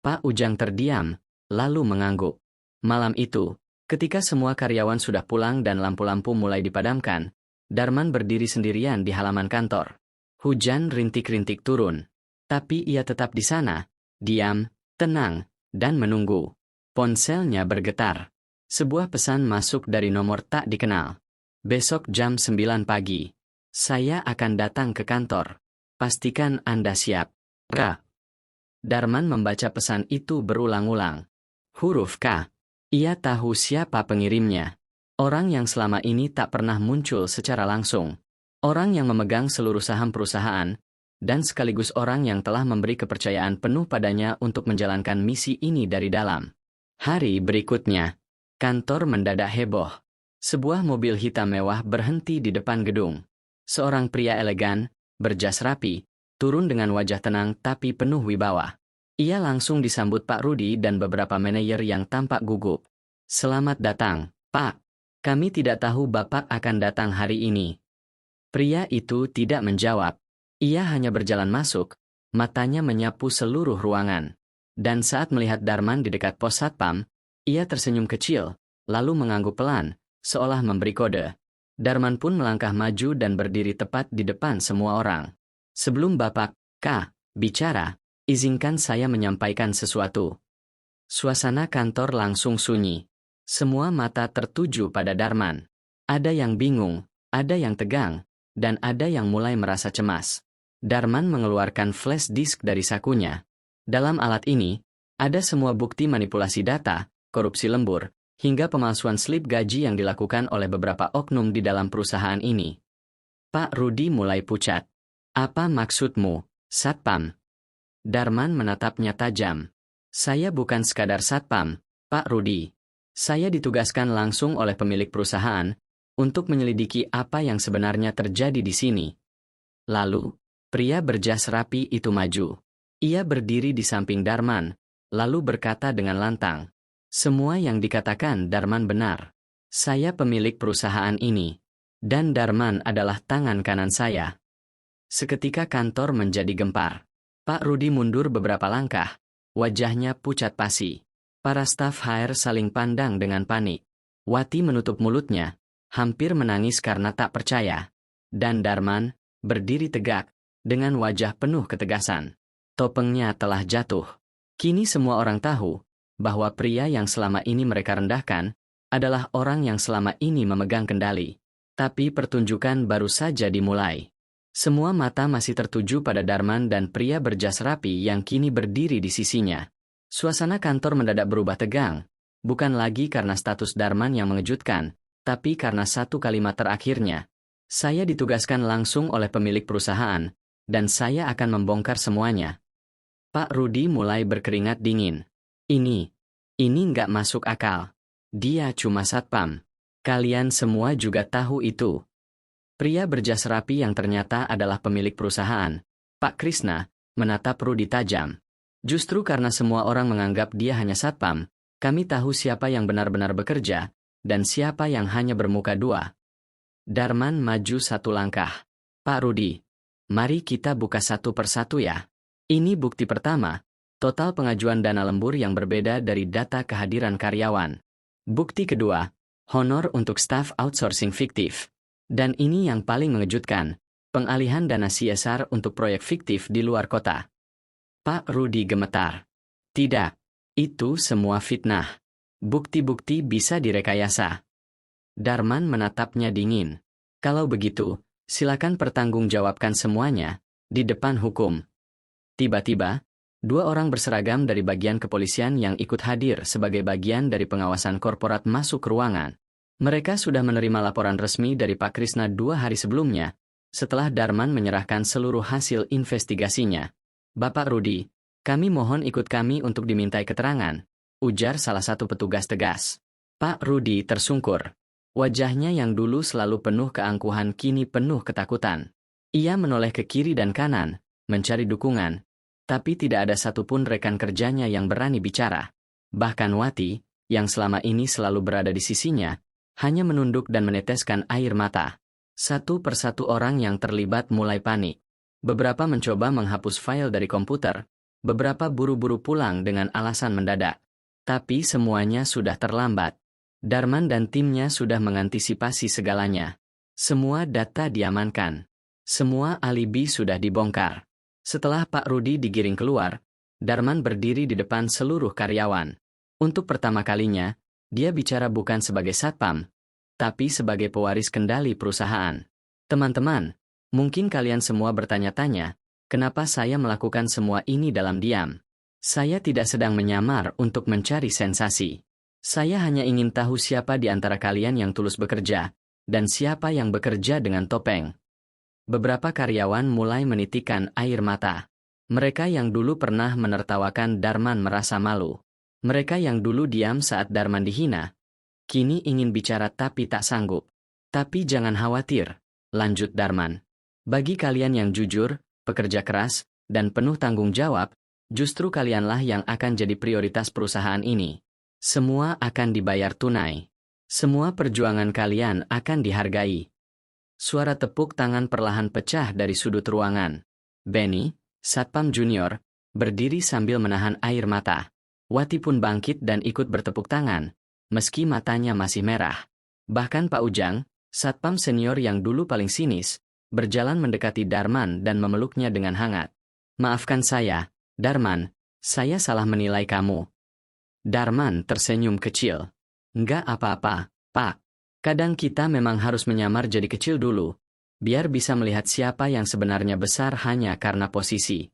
Pak Ujang terdiam, lalu mengangguk. Malam itu, ketika semua karyawan sudah pulang dan lampu-lampu mulai dipadamkan, Darman berdiri sendirian di halaman kantor. Hujan rintik-rintik turun. Tapi ia tetap di sana, diam, tenang, dan menunggu. Ponselnya bergetar. Sebuah pesan masuk dari nomor tak dikenal. Besok jam 9 pagi. Saya akan datang ke kantor. Pastikan Anda siap. K. Darman membaca pesan itu berulang-ulang. Huruf K. Ia tahu siapa pengirimnya. Orang yang selama ini tak pernah muncul secara langsung. Orang yang memegang seluruh saham perusahaan, dan sekaligus orang yang telah memberi kepercayaan penuh padanya untuk menjalankan misi ini dari dalam. Hari berikutnya, kantor mendadak heboh. Sebuah mobil hitam mewah berhenti di depan gedung. Seorang pria elegan, berjas rapi, turun dengan wajah tenang tapi penuh wibawa. Ia langsung disambut Pak Rudi dan beberapa manajer yang tampak gugup. "Selamat datang, Pak. Kami tidak tahu Bapak akan datang hari ini." Pria itu tidak menjawab. Ia hanya berjalan masuk, matanya menyapu seluruh ruangan. Dan saat melihat Darman di dekat pos satpam, ia tersenyum kecil, lalu mengangguk pelan, seolah memberi kode. Darman pun melangkah maju dan berdiri tepat di depan semua orang. "Sebelum Bapak, bicara, izinkan saya menyampaikan sesuatu." Suasana kantor langsung sunyi. Semua mata tertuju pada Darman. Ada yang bingung, ada yang tegang, dan ada yang mulai merasa cemas. Darman mengeluarkan flash disk dari sakunya. Dalam alat ini, ada semua bukti manipulasi data, korupsi lembur, hingga pemalsuan slip gaji yang dilakukan oleh beberapa oknum di dalam perusahaan ini. Pak Rudi mulai pucat. "Apa maksudmu, Satpam?" Darman menatapnya tajam. "Saya bukan sekadar Satpam, Pak Rudi. Saya ditugaskan langsung oleh pemilik perusahaan untuk menyelidiki apa yang sebenarnya terjadi di sini." Lalu, pria berjas rapi itu maju. Ia berdiri di samping Darman, lalu berkata dengan lantang, "Semua yang dikatakan Darman benar. Saya pemilik perusahaan ini, dan Darman adalah tangan kanan saya." Seketika kantor menjadi gempar. Pak Rudi mundur beberapa langkah, wajahnya pucat pasi. Para staf HR saling pandang dengan panik. Wati menutup mulutnya, hampir menangis karena tak percaya. Dan Darman berdiri tegak, dengan wajah penuh ketegasan. Topengnya telah jatuh. Kini semua orang tahu bahwa pria yang selama ini mereka rendahkan adalah orang yang selama ini memegang kendali. Tapi pertunjukan baru saja dimulai. Semua mata masih tertuju pada Darman dan pria berjas rapi yang kini berdiri di sisinya. Suasana kantor mendadak berubah tegang, bukan lagi karena status Darman yang mengejutkan, tapi karena satu kalimat terakhirnya. "Saya ditugaskan langsung oleh pemilik perusahaan, dan saya akan membongkar semuanya." Pak Rudi mulai berkeringat dingin. Ini nggak masuk akal. Dia cuma satpam. Kalian semua juga tahu itu." Pria berjas rapi yang ternyata adalah pemilik perusahaan, Pak Krishna, menatap Rudi tajam. "Justru karena semua orang menganggap dia hanya satpam, kami tahu siapa yang benar-benar bekerja, dan siapa yang hanya bermuka dua." Darman maju satu langkah. "Pak Rudi, mari kita buka satu persatu ya. Ini bukti pertama, total pengajuan dana lembur yang berbeda dari data kehadiran karyawan. Bukti kedua, honor untuk staf outsourcing fiktif. Dan ini yang paling mengejutkan, pengalihan dana CSR untuk proyek fiktif di luar kota." Pak Rudi gemetar. "Tidak, itu semua fitnah. Bukti-bukti bisa direkayasa." Darman menatapnya dingin. "Kalau begitu, silakan pertanggungjawabkan semuanya di depan hukum." Tiba-tiba, dua orang berseragam dari bagian kepolisian yang ikut hadir sebagai bagian dari pengawasan korporat masuk ke ruangan. Mereka sudah menerima laporan resmi dari Pak Krishna 2 hari sebelumnya, setelah Darman menyerahkan seluruh hasil investigasinya. "Bapak Rudi, kami mohon ikut kami untuk dimintai keterangan," ujar salah satu petugas tegas. Pak Rudi tersungkur. Wajahnya yang dulu selalu penuh keangkuhan kini penuh ketakutan. Ia menoleh ke kiri dan kanan, mencari dukungan, tapi tidak ada satupun rekan kerjanya yang berani bicara. Bahkan Wati, yang selama ini selalu berada di sisinya, hanya menunduk dan meneteskan air mata. Satu persatu orang yang terlibat mulai panik. Beberapa mencoba menghapus file dari komputer, beberapa buru-buru pulang dengan alasan mendadak. Tapi semuanya sudah terlambat. Darman dan timnya sudah mengantisipasi segalanya. Semua data diamankan. Semua alibi sudah dibongkar. Setelah Pak Rudi digiring keluar, Darman berdiri di depan seluruh karyawan. Untuk pertama kalinya, dia bicara bukan sebagai satpam, tapi sebagai pewaris kendali perusahaan. "Teman-teman, mungkin kalian semua bertanya-tanya, kenapa saya melakukan semua ini dalam diam? Saya tidak sedang menyamar untuk mencari sensasi. Saya hanya ingin tahu siapa di antara kalian yang tulus bekerja, dan siapa yang bekerja dengan topeng." Beberapa karyawan mulai menitikkan air mata. Mereka yang dulu pernah menertawakan Darman merasa malu. Mereka yang dulu diam saat Darman dihina, kini ingin bicara tapi tak sanggup. "Tapi jangan khawatir," lanjut Darman. "Bagi kalian yang jujur, pekerja keras, dan penuh tanggung jawab, justru kalianlah yang akan jadi prioritas perusahaan ini. Semua akan dibayar tunai. Semua perjuangan kalian akan dihargai. Suara tepuk tangan perlahan pecah dari sudut ruangan. Benny, Satpam Junior, berdiri sambil menahan air mata. Wati pun bangkit dan ikut bertepuk tangan, meski matanya masih merah. Bahkan Pak Ujang, Satpam senior yang dulu paling sinis, berjalan mendekati Darman dan memeluknya dengan hangat. Maafkan saya, Darman, saya salah menilai kamu. Darman tersenyum kecil. Nggak apa-apa, Pak. Kadang kita memang harus menyamar jadi kecil dulu, biar bisa melihat siapa yang sebenarnya besar hanya karena posisi.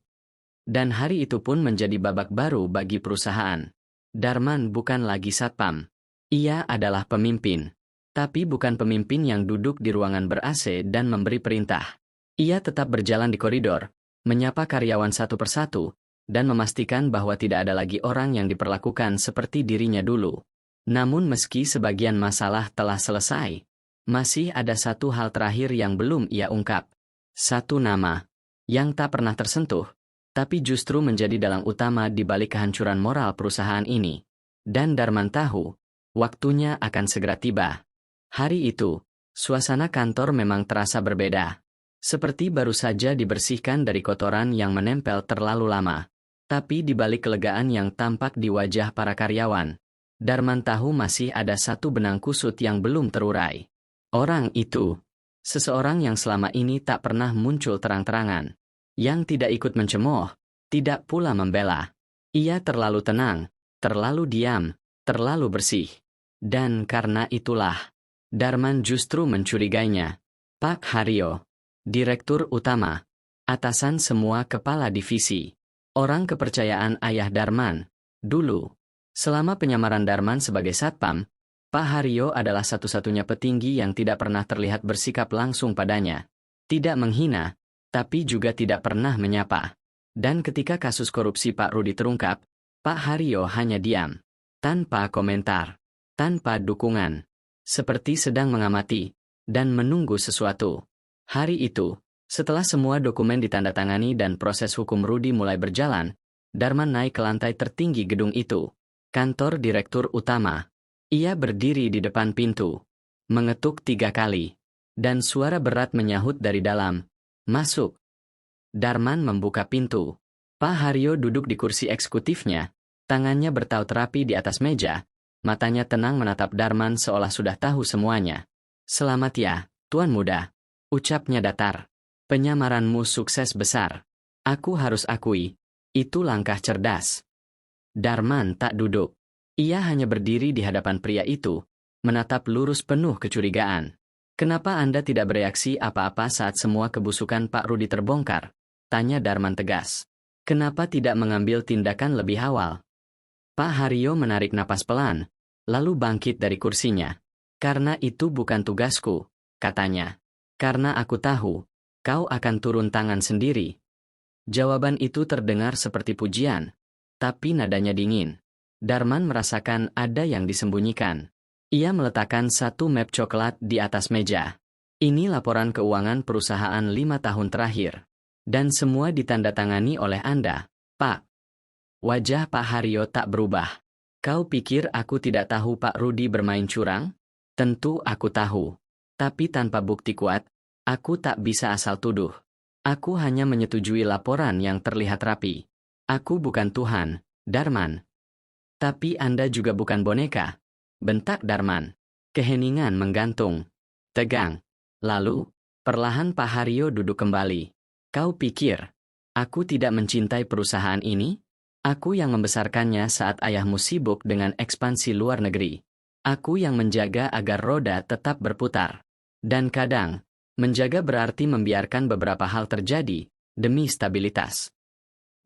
Dan hari itu pun menjadi babak baru bagi perusahaan. Darman bukan lagi satpam. Ia adalah pemimpin. Tapi bukan pemimpin yang duduk di ruangan ber-AC dan memberi perintah. Ia tetap berjalan di koridor, menyapa karyawan satu persatu, dan memastikan bahwa tidak ada lagi orang yang diperlakukan seperti dirinya dulu. Namun meski sebagian masalah telah selesai, masih ada satu hal terakhir yang belum ia ungkap. Satu nama, yang tak pernah tersentuh, tapi justru menjadi dalang utama di balik kehancuran moral perusahaan ini. Dan Darman tahu, waktunya akan segera tiba. Hari itu, suasana kantor memang terasa berbeda. Seperti baru saja dibersihkan dari kotoran yang menempel terlalu lama. Tapi di balik kelegaan yang tampak di wajah para karyawan, Darman tahu masih ada satu benang kusut yang belum terurai. Orang itu, seseorang yang selama ini tak pernah muncul terang-terangan, yang tidak ikut mencemooh, tidak pula membela. Ia terlalu tenang, terlalu diam, terlalu bersih. Dan karena itulah, Darman justru mencurigainya. Pak Haryo, Direktur Utama, atasan semua kepala divisi, orang kepercayaan ayah Darman, dulu. Selama penyamaran Darman sebagai satpam, Pak Haryo adalah satu-satunya petinggi yang tidak pernah terlihat bersikap langsung padanya. Tidak menghina, tapi juga tidak pernah menyapa. Dan ketika kasus korupsi Pak Rudi terungkap, Pak Haryo hanya diam. Tanpa komentar, tanpa dukungan. Seperti sedang mengamati, dan menunggu sesuatu. Hari itu, setelah semua dokumen ditandatangani dan proses hukum Rudi mulai berjalan, Darman naik ke lantai tertinggi gedung itu. Kantor Direktur Utama. Ia berdiri di depan pintu, mengetuk 3 kali, dan suara berat menyahut dari dalam. Masuk. Darman membuka pintu. Pak Haryo duduk di kursi eksekutifnya, tangannya bertaut rapi di atas meja, matanya tenang menatap Darman seolah sudah tahu semuanya. Selamat ya, Tuan Muda. Ucapnya datar. Penyamaranmu sukses besar. Aku harus akui, itu langkah cerdas. Darman tak duduk. Ia hanya berdiri di hadapan pria itu, menatap lurus penuh kecurigaan. Kenapa Anda tidak bereaksi apa-apa saat semua kebusukan Pak Rudi terbongkar? Tanya Darman tegas. Kenapa tidak mengambil tindakan lebih awal? Pak Haryo menarik napas pelan, lalu bangkit dari kursinya. Karena itu bukan tugasku, katanya. Karena aku tahu, kau akan turun tangan sendiri. Jawaban itu terdengar seperti pujian, tapi nadanya dingin. Darman merasakan ada yang disembunyikan. Ia meletakkan satu map coklat di atas meja. Ini laporan keuangan perusahaan 5 tahun terakhir. Dan semua ditandatangani oleh Anda, Pak. Wajah Pak Haryo tak berubah. Kau pikir aku tidak tahu Pak Rudi bermain curang? Tentu aku tahu. Tapi tanpa bukti kuat, aku tak bisa asal tuduh. Aku hanya menyetujui laporan yang terlihat rapi. Aku bukan Tuhan, Darman. Tapi Anda juga bukan boneka, bentak Darman. Keheningan menggantung. Tegang. Lalu, perlahan Pak Haryo duduk kembali. Kau pikir, aku tidak mencintai perusahaan ini? Aku yang membesarkannya saat ayahmu sibuk dengan ekspansi luar negeri. Aku yang menjaga agar roda tetap berputar. Dan kadang, menjaga berarti membiarkan beberapa hal terjadi, demi stabilitas.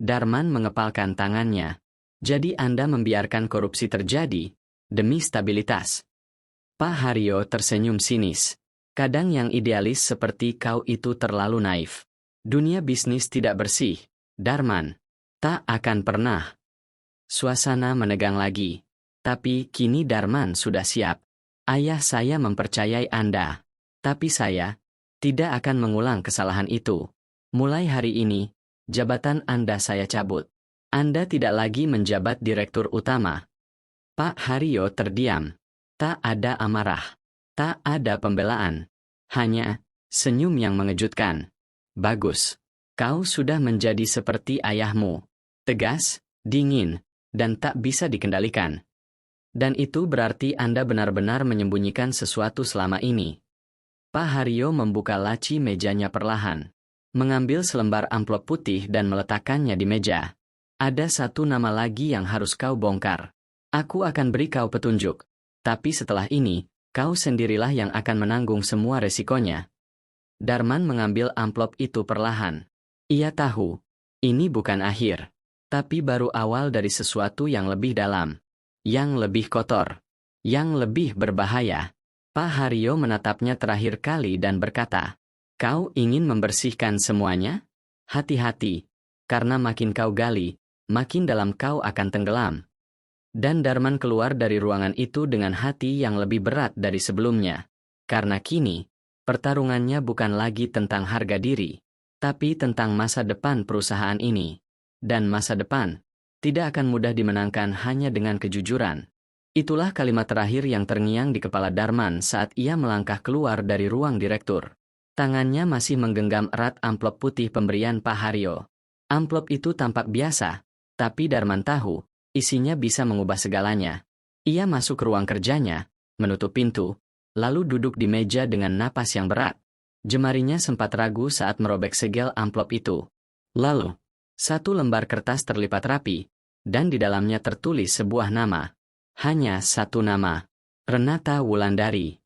Darman mengepalkan tangannya. Jadi Anda membiarkan korupsi terjadi, demi stabilitas. Pak Haryo tersenyum sinis. Kadang yang idealis seperti kau itu terlalu naif. Dunia bisnis tidak bersih, Darman. Tak akan pernah. Suasana menegang lagi. Tapi kini Darman sudah siap. Ayah saya mempercayai Anda. Tapi saya tidak akan mengulang kesalahan itu. Mulai hari ini, jabatan Anda saya cabut. Anda tidak lagi menjabat Direktur Utama. Pak Haryo terdiam. Tak ada amarah. Tak ada pembelaan. Hanya senyum yang mengejutkan. Bagus. Kau sudah menjadi seperti ayahmu. Tegas, dingin, dan tak bisa dikendalikan. Dan itu berarti Anda benar-benar menyembunyikan sesuatu selama ini. Pak Haryo membuka laci mejanya perlahan. Mengambil selembar amplop putih dan meletakkannya di meja. Ada satu nama lagi yang harus kau bongkar. Aku akan beri kau petunjuk. Tapi setelah ini, kau sendirilah yang akan menanggung semua resikonya. Darman mengambil amplop itu perlahan. Ia tahu, ini bukan akhir. Tapi baru awal dari sesuatu yang lebih dalam. Yang lebih kotor. Yang lebih berbahaya. Pak Haryo menatapnya terakhir kali dan berkata, "Kau ingin membersihkan semuanya? Hati-hati, karena makin kau gali, makin dalam kau akan tenggelam." Dan Darman keluar dari ruangan itu dengan hati yang lebih berat dari sebelumnya. Karena kini, pertarungannya bukan lagi tentang harga diri, tapi tentang masa depan perusahaan ini. Dan masa depan tidak akan mudah dimenangkan hanya dengan kejujuran. Itulah kalimat terakhir yang terngiang di kepala Darman saat ia melangkah keluar dari ruang direktur. Tangannya masih menggenggam erat amplop putih pemberian Pak Haryo. Amplop itu tampak biasa, tapi Darman tahu, isinya bisa mengubah segalanya. Ia masuk ke ruang kerjanya, menutup pintu, lalu duduk di meja dengan napas yang berat. Jemarinya sempat ragu saat merobek segel amplop itu. Lalu, satu lembar kertas terlipat rapi, dan di dalamnya tertulis sebuah nama. Hanya satu nama, Renata Wulandari.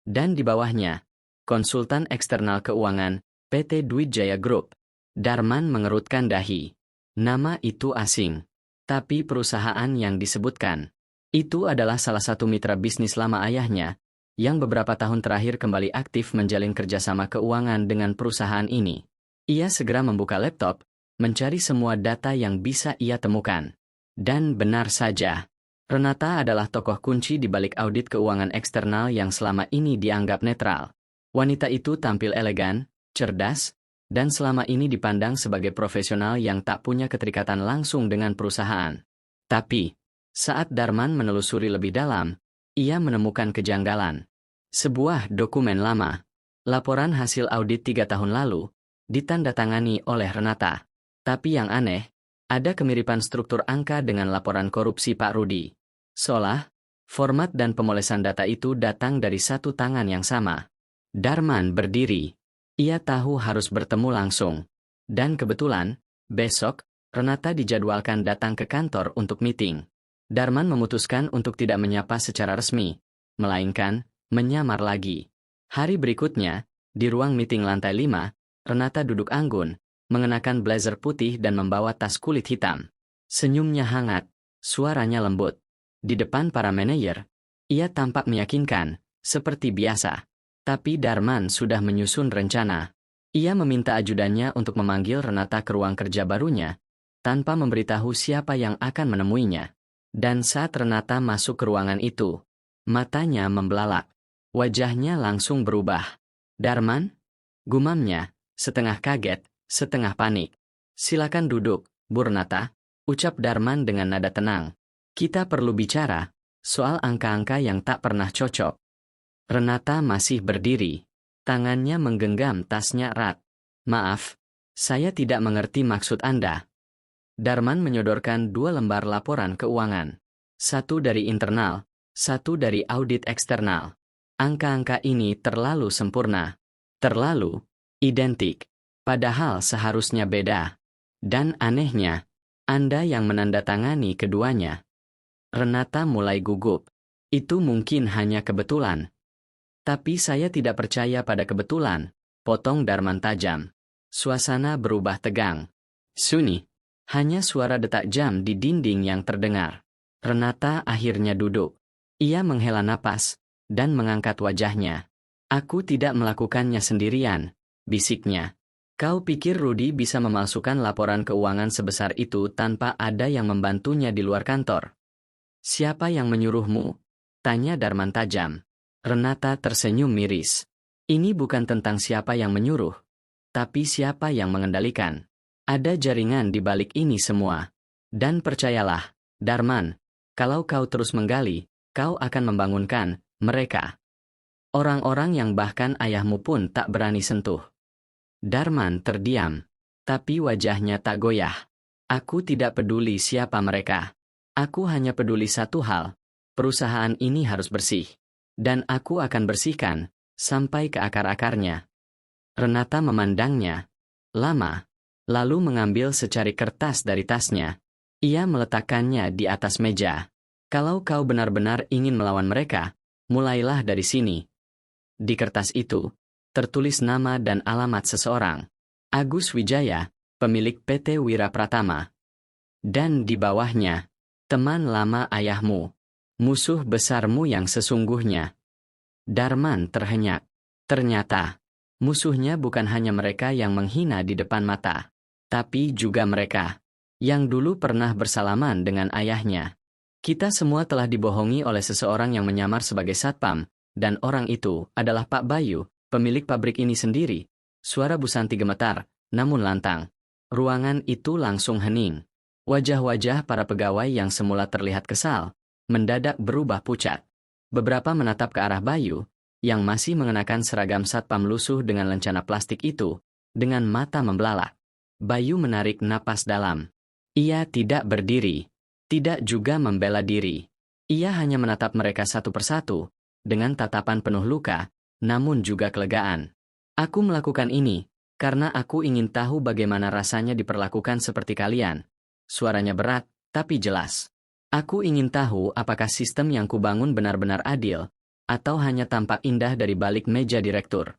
Dan di bawahnya, konsultan eksternal keuangan, PT Dwijaya Group. Darman mengerutkan dahi. Nama itu asing. Tapi perusahaan yang disebutkan, itu adalah salah satu mitra bisnis lama ayahnya, yang beberapa tahun terakhir kembali aktif menjalin kerjasama keuangan dengan perusahaan ini. Ia segera membuka laptop, mencari semua data yang bisa ia temukan. Dan benar saja, Renata adalah tokoh kunci di balik audit keuangan eksternal yang selama ini dianggap netral. Wanita itu tampil elegan, cerdas, dan selama ini dipandang sebagai profesional yang tak punya keterikatan langsung dengan perusahaan. Tapi, saat Darman menelusuri lebih dalam, ia menemukan kejanggalan. Sebuah dokumen lama, laporan hasil audit 3 tahun lalu, ditandatangani oleh Renata. Tapi yang aneh, ada kemiripan struktur angka dengan laporan korupsi Pak Rudi. Seolah, format dan pemolesan data itu datang dari satu tangan yang sama. Darman berdiri. Ia tahu harus bertemu langsung. Dan kebetulan, besok, Renata dijadwalkan datang ke kantor untuk meeting. Darman memutuskan untuk tidak menyapa secara resmi, melainkan menyamar lagi. Hari berikutnya, di ruang meeting lantai 5, Renata duduk anggun, mengenakan blazer putih dan membawa tas kulit hitam. Senyumnya hangat, suaranya lembut. Di depan para manajer, ia tampak meyakinkan, seperti biasa. Tapi Darman sudah menyusun rencana. Ia meminta ajudannya untuk memanggil Renata ke ruang kerja barunya, tanpa memberitahu siapa yang akan menemuinya. Dan saat Renata masuk ke ruangan itu, matanya membelalak. Wajahnya langsung berubah. "Darman?" gumamnya, setengah kaget, setengah panik. "Silakan duduk, Bu Renata," ucap Darman dengan nada tenang. "Kita perlu bicara soal angka-angka yang tak pernah cocok." Renata masih berdiri. Tangannya menggenggam tasnya erat. "Maaf, saya tidak mengerti maksud Anda." Darman menyodorkan 2 lembar laporan keuangan. Satu dari internal, satu dari audit eksternal. Angka-angka ini terlalu sempurna. Terlalu identik. Padahal seharusnya beda. Dan anehnya, Anda yang menandatangani keduanya. Renata mulai gugup. "Itu mungkin hanya kebetulan." "Tapi saya tidak percaya pada kebetulan," potong Darman tajam. Suasana berubah tegang. Sunyi. Hanya suara detak jam di dinding yang terdengar. Renata akhirnya duduk. Ia menghela napas, dan mengangkat wajahnya. "Aku tidak melakukannya sendirian," bisiknya. "Kau pikir Rudi bisa memalsukan laporan keuangan sebesar itu tanpa ada yang membantunya di luar kantor?" "Siapa yang menyuruhmu?" tanya Darman tajam. Renata tersenyum miris. "Ini bukan tentang siapa yang menyuruh. Tapi siapa yang mengendalikan? Ada jaringan di balik ini semua. Dan percayalah, Darman, kalau kau terus menggali, kau akan membangunkan mereka. Orang-orang yang bahkan ayahmu pun tak berani sentuh. Darman terdiam, tapi wajahnya tak goyah. Aku tidak peduli siapa mereka. Aku hanya peduli satu hal, perusahaan ini harus bersih. Dan aku akan bersihkan, sampai ke akar-akarnya. Renata memandangnya lama, lalu mengambil secari kertas dari tasnya. Ia meletakkannya di atas meja. Kalau kau benar-benar ingin melawan mereka, mulailah dari sini. Di kertas itu, tertulis nama dan alamat seseorang. Agus Wijaya, pemilik PT Wira Pratama. Dan di bawahnya, teman lama ayahmu. Musuh besarmu yang sesungguhnya. Darman terhenyak. Ternyata, musuhnya bukan hanya mereka yang menghina di depan mata, tapi juga mereka yang dulu pernah bersalaman dengan ayahnya. Kita semua telah dibohongi oleh seseorang yang menyamar sebagai satpam, dan orang itu adalah Pak Bayu, pemilik pabrik ini sendiri. Suara Bu Santi gemetar, namun lantang. Ruangan itu langsung hening. Wajah-wajah para pegawai yang semula terlihat kesal, mendadak berubah pucat. Beberapa menatap ke arah Bayu, yang masih mengenakan seragam satpam lusuh dengan lencana plastik itu, dengan mata membelalak. Bayu menarik napas dalam. Ia tidak berdiri, tidak juga membela diri. Ia hanya menatap mereka satu persatu, dengan tatapan penuh luka, namun juga kelegaan. Aku melakukan ini, karena aku ingin tahu bagaimana rasanya diperlakukan seperti kalian. Suaranya berat, tapi jelas. Aku ingin tahu apakah sistem yang kubangun benar-benar adil, atau hanya tampak indah dari balik meja direktur.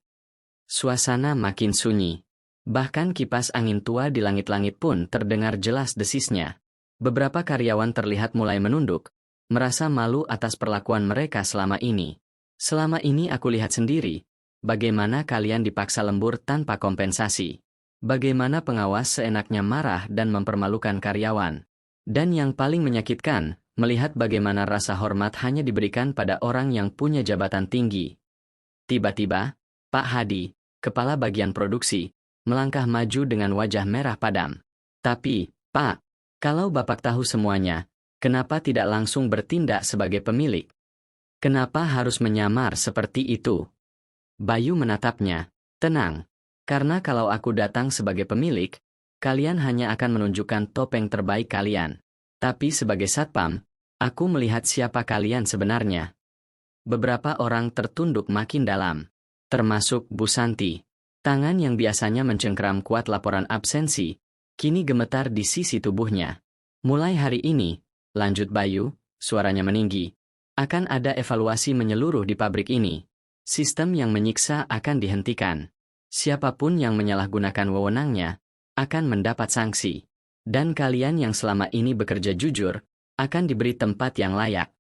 Suasana makin sunyi. Bahkan kipas angin tua di langit-langit pun terdengar jelas desisnya. Beberapa karyawan terlihat mulai menunduk, merasa malu atas perlakuan mereka selama ini. Selama ini aku lihat sendiri, bagaimana kalian dipaksa lembur tanpa kompensasi. Bagaimana pengawas seenaknya marah dan mempermalukan karyawan. Dan yang paling menyakitkan, melihat bagaimana rasa hormat hanya diberikan pada orang yang punya jabatan tinggi. Tiba-tiba, Pak Hadi, kepala bagian produksi, melangkah maju dengan wajah merah padam. Tapi, Pak, kalau Bapak tahu semuanya, kenapa tidak langsung bertindak sebagai pemilik? Kenapa harus menyamar seperti itu? Bayu menatapnya, tenang, karena kalau aku datang sebagai pemilik, kalian hanya akan menunjukkan topeng terbaik kalian. Tapi sebagai satpam, aku melihat siapa kalian sebenarnya. Beberapa orang tertunduk makin dalam, termasuk Bu Santi. Tangan yang biasanya mencengkeram kuat laporan absensi, kini gemetar di sisi tubuhnya. Mulai hari ini, lanjut Bayu, suaranya meninggi, akan ada evaluasi menyeluruh di pabrik ini. Sistem yang menyiksa akan dihentikan. Siapapun yang menyalahgunakan wewenangnya, akan mendapat sanksi. Dan kalian yang selama ini bekerja jujur, akan diberi tempat yang layak.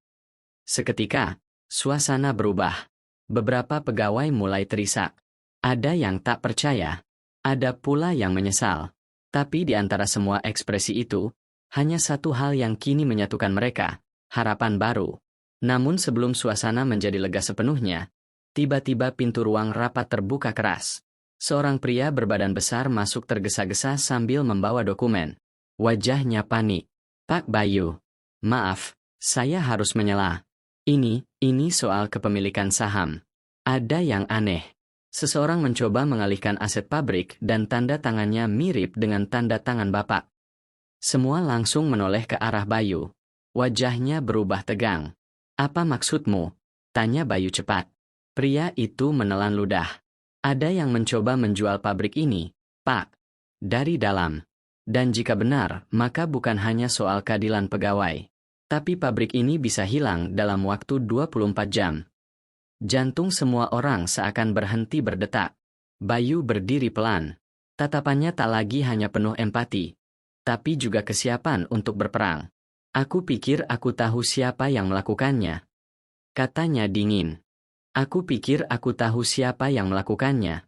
Seketika, suasana berubah. Beberapa pegawai mulai terisak. Ada yang tak percaya. Ada pula yang menyesal. Tapi di antara semua ekspresi itu, hanya satu hal yang kini menyatukan mereka, harapan baru. Namun sebelum suasana menjadi lega sepenuhnya, tiba-tiba pintu ruang rapat terbuka keras. Seorang pria berbadan besar masuk tergesa-gesa sambil membawa dokumen. Wajahnya panik. Pak Bayu, maaf, saya harus menyela. Ini soal kepemilikan saham. Ada yang aneh. Seseorang mencoba mengalihkan aset pabrik dan tanda tangannya mirip dengan tanda tangan Bapak. Semua langsung menoleh ke arah Bayu. Wajahnya berubah tegang. Apa maksudmu? Tanya Bayu cepat. Pria itu menelan ludah. Ada yang mencoba menjual pabrik ini, Pak. Dari dalam. Dan jika benar, maka bukan hanya soal keadilan pegawai. Tapi pabrik ini bisa hilang dalam waktu 24 jam. Jantung semua orang seakan berhenti berdetak. Bayu berdiri pelan. Tatapannya tak lagi hanya penuh empati, tapi juga kesiapan untuk berperang. Aku pikir aku tahu siapa yang melakukannya. Katanya dingin. Aku pikir aku tahu siapa yang melakukannya.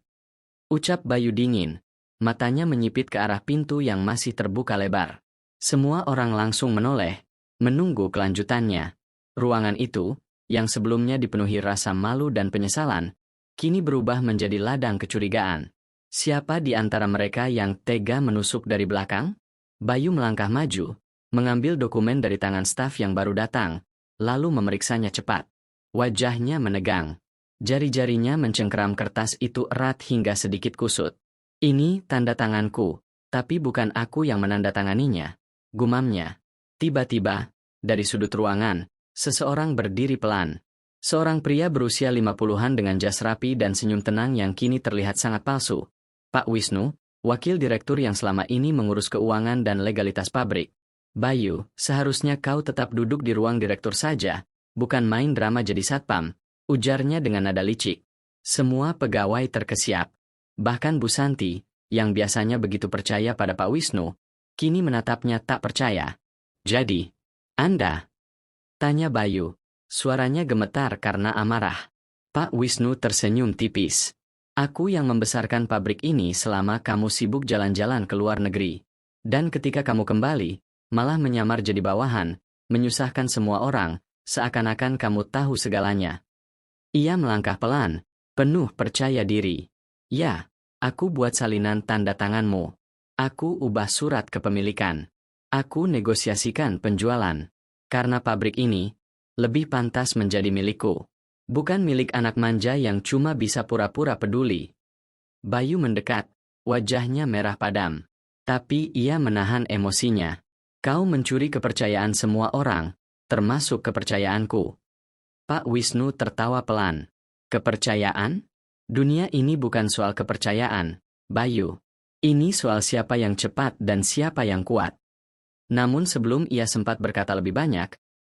Ucap Bayu dingin. Matanya menyipit ke arah pintu yang masih terbuka lebar. Semua orang langsung menoleh, menunggu kelanjutannya. Ruangan itu, yang sebelumnya dipenuhi rasa malu dan penyesalan, kini berubah menjadi ladang kecurigaan. Siapa di antara mereka yang tega menusuk dari belakang? Bayu melangkah maju, mengambil dokumen dari tangan staf yang baru datang, lalu memeriksanya cepat. Wajahnya menegang. Jari-jarinya mencengkeram kertas itu erat hingga sedikit kusut. Ini tanda tanganku, tapi bukan aku yang menandatanganinya. Gumamnya. Tiba-tiba, dari sudut ruangan, seseorang berdiri pelan. Seorang pria berusia 50-an dengan jas rapi dan senyum tenang yang kini terlihat sangat palsu. Pak Wisnu, wakil direktur yang selama ini mengurus keuangan dan legalitas pabrik. Bayu, seharusnya kau tetap duduk di ruang direktur saja, bukan main drama jadi satpam, ujarnya dengan nada licik. Semua pegawai terkesiap. Bahkan Bu Santi, yang biasanya begitu percaya pada Pak Wisnu, kini menatapnya tak percaya. Jadi, Anda? Tanya Bayu. Suaranya gemetar karena amarah. Pak Wisnu tersenyum tipis. Aku yang membesarkan pabrik ini selama kamu sibuk jalan-jalan ke luar negeri. Dan ketika kamu kembali, malah menyamar jadi bawahan, menyusahkan semua orang, seakan-akan kamu tahu segalanya. Ia melangkah pelan, penuh percaya diri. Ya, aku buat salinan tanda tanganmu. Aku ubah surat kepemilikan. Aku negosiasikan penjualan. Karena pabrik ini, lebih pantas menjadi milikku. Bukan milik anak manja yang cuma bisa pura-pura peduli. Bayu mendekat, wajahnya merah padam. Tapi ia menahan emosinya. Kau mencuri kepercayaan semua orang, termasuk kepercayaanku. Pak Wisnu tertawa pelan. Kepercayaan? Dunia ini bukan soal kepercayaan, Bayu. Ini soal siapa yang cepat dan siapa yang kuat. Namun sebelum ia sempat berkata lebih banyak,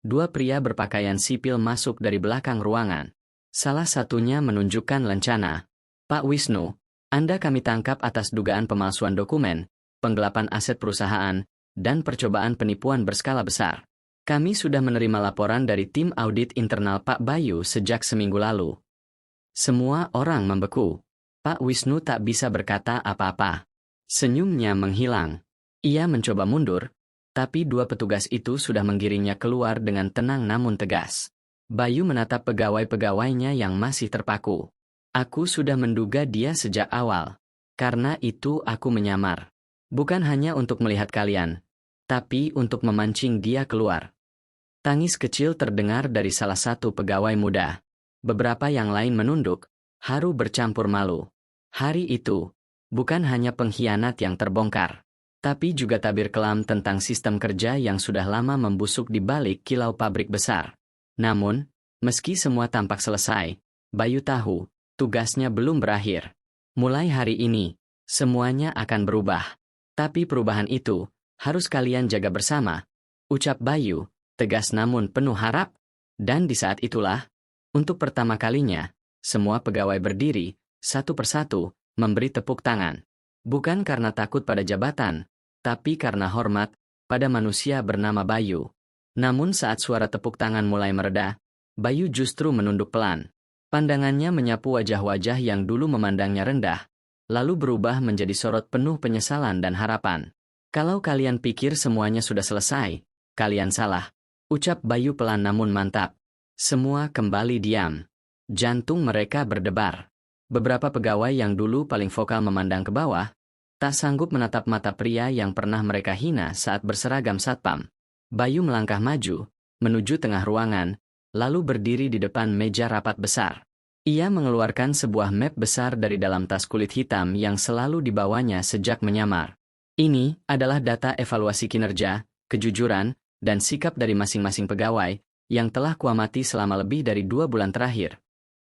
dua pria berpakaian sipil masuk dari belakang ruangan. Salah satunya menunjukkan lencana. Pak Wisnu, Anda kami tangkap atas dugaan pemalsuan dokumen, penggelapan aset perusahaan, dan percobaan penipuan berskala besar. Kami sudah menerima laporan dari tim audit internal Pak Bayu sejak seminggu lalu. Semua orang membeku. Pak Wisnu tak bisa berkata apa-apa. Senyumnya menghilang. Ia mencoba mundur, tapi dua petugas itu sudah menggiringnya keluar dengan tenang namun tegas. Bayu menatap pegawai-pegawainya yang masih terpaku. Aku sudah menduga dia sejak awal. Karena itu aku menyamar. Bukan hanya untuk melihat kalian, tapi untuk memancing dia keluar. Tangis kecil terdengar dari salah satu pegawai muda. Beberapa yang lain menunduk, haru bercampur malu. Hari itu, bukan hanya pengkhianat yang terbongkar, tapi juga tabir kelam tentang sistem kerja yang sudah lama membusuk di balik kilau pabrik besar. Namun, meski semua tampak selesai, Bayu tahu, tugasnya belum berakhir. Mulai hari ini, semuanya akan berubah. Tapi perubahan itu, harus kalian jaga bersama, ucap Bayu, tegas namun penuh harap. Dan di saat itulah, untuk pertama kalinya, semua pegawai berdiri, satu persatu, memberi tepuk tangan. Bukan karena takut pada jabatan, tapi karena hormat pada manusia bernama Bayu. Namun saat suara tepuk tangan mulai mereda, Bayu justru menunduk pelan. Pandangannya menyapu wajah-wajah yang dulu memandangnya rendah, lalu berubah menjadi sorot penuh penyesalan dan harapan. Kalau kalian pikir semuanya sudah selesai, kalian salah, ucap Bayu pelan namun mantap. Semua kembali diam. Jantung mereka berdebar. Beberapa pegawai yang dulu paling vokal memandang ke bawah, tak sanggup menatap mata pria yang pernah mereka hina saat berseragam satpam. Bayu melangkah maju, menuju tengah ruangan, lalu berdiri di depan meja rapat besar. Ia mengeluarkan sebuah map besar dari dalam tas kulit hitam yang selalu dibawanya sejak menyamar. Ini adalah data evaluasi kinerja, kejujuran, dan sikap dari masing-masing pegawai yang telah kuamati selama lebih dari 2 bulan terakhir.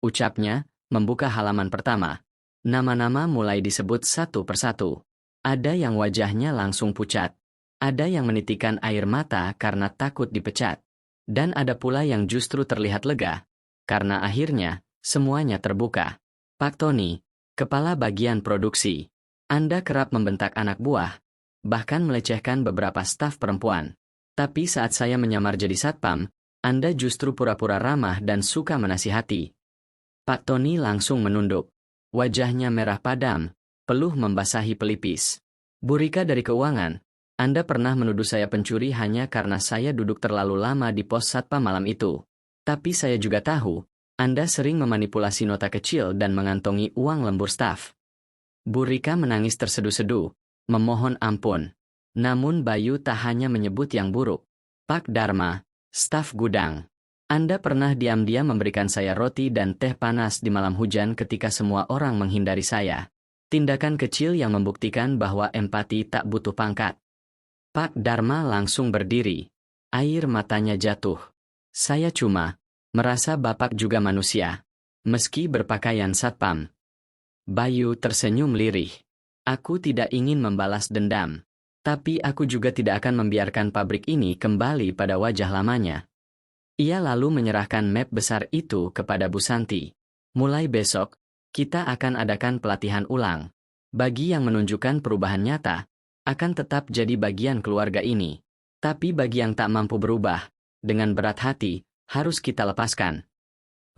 Ucapnya, membuka halaman pertama. Nama-nama mulai disebut satu persatu. Ada yang wajahnya langsung pucat. Ada yang menitikkan air mata karena takut dipecat. Dan ada pula yang justru terlihat lega, karena akhirnya, semuanya terbuka. Pak Tony, kepala bagian produksi. Anda kerap membentak anak buah, bahkan melecehkan beberapa staf perempuan. Tapi saat saya menyamar jadi satpam, Anda justru pura-pura ramah dan suka menasihati. Pak Tony langsung menunduk. Wajahnya merah padam, peluh membasahi pelipis. Bu Rika dari keuangan, Anda pernah menuduh saya pencuri hanya karena saya duduk terlalu lama di pos satpam malam itu. Tapi saya juga tahu, Anda sering memanipulasi nota kecil dan mengantongi uang lembur staf. Bu Rika menangis terseduh-seduh, memohon ampun. Namun Bayu tak hanya menyebut yang buruk. Pak Dharma, staf gudang. Anda pernah diam-diam memberikan saya roti dan teh panas di malam hujan ketika semua orang menghindari saya. Tindakan kecil yang membuktikan bahwa empati tak butuh pangkat. Pak Dharma langsung berdiri. Air matanya jatuh. Saya cuma merasa Bapak juga manusia. Meski berpakaian satpam. Bayu tersenyum lirih. Aku tidak ingin membalas dendam. Tapi aku juga tidak akan membiarkan pabrik ini kembali pada wajah lamanya. Ia lalu menyerahkan map besar itu kepada Bu Santi. Mulai besok, kita akan adakan pelatihan ulang. Bagi yang menunjukkan perubahan nyata, akan tetap jadi bagian keluarga ini. Tapi bagi yang tak mampu berubah, dengan berat hati, harus kita lepaskan.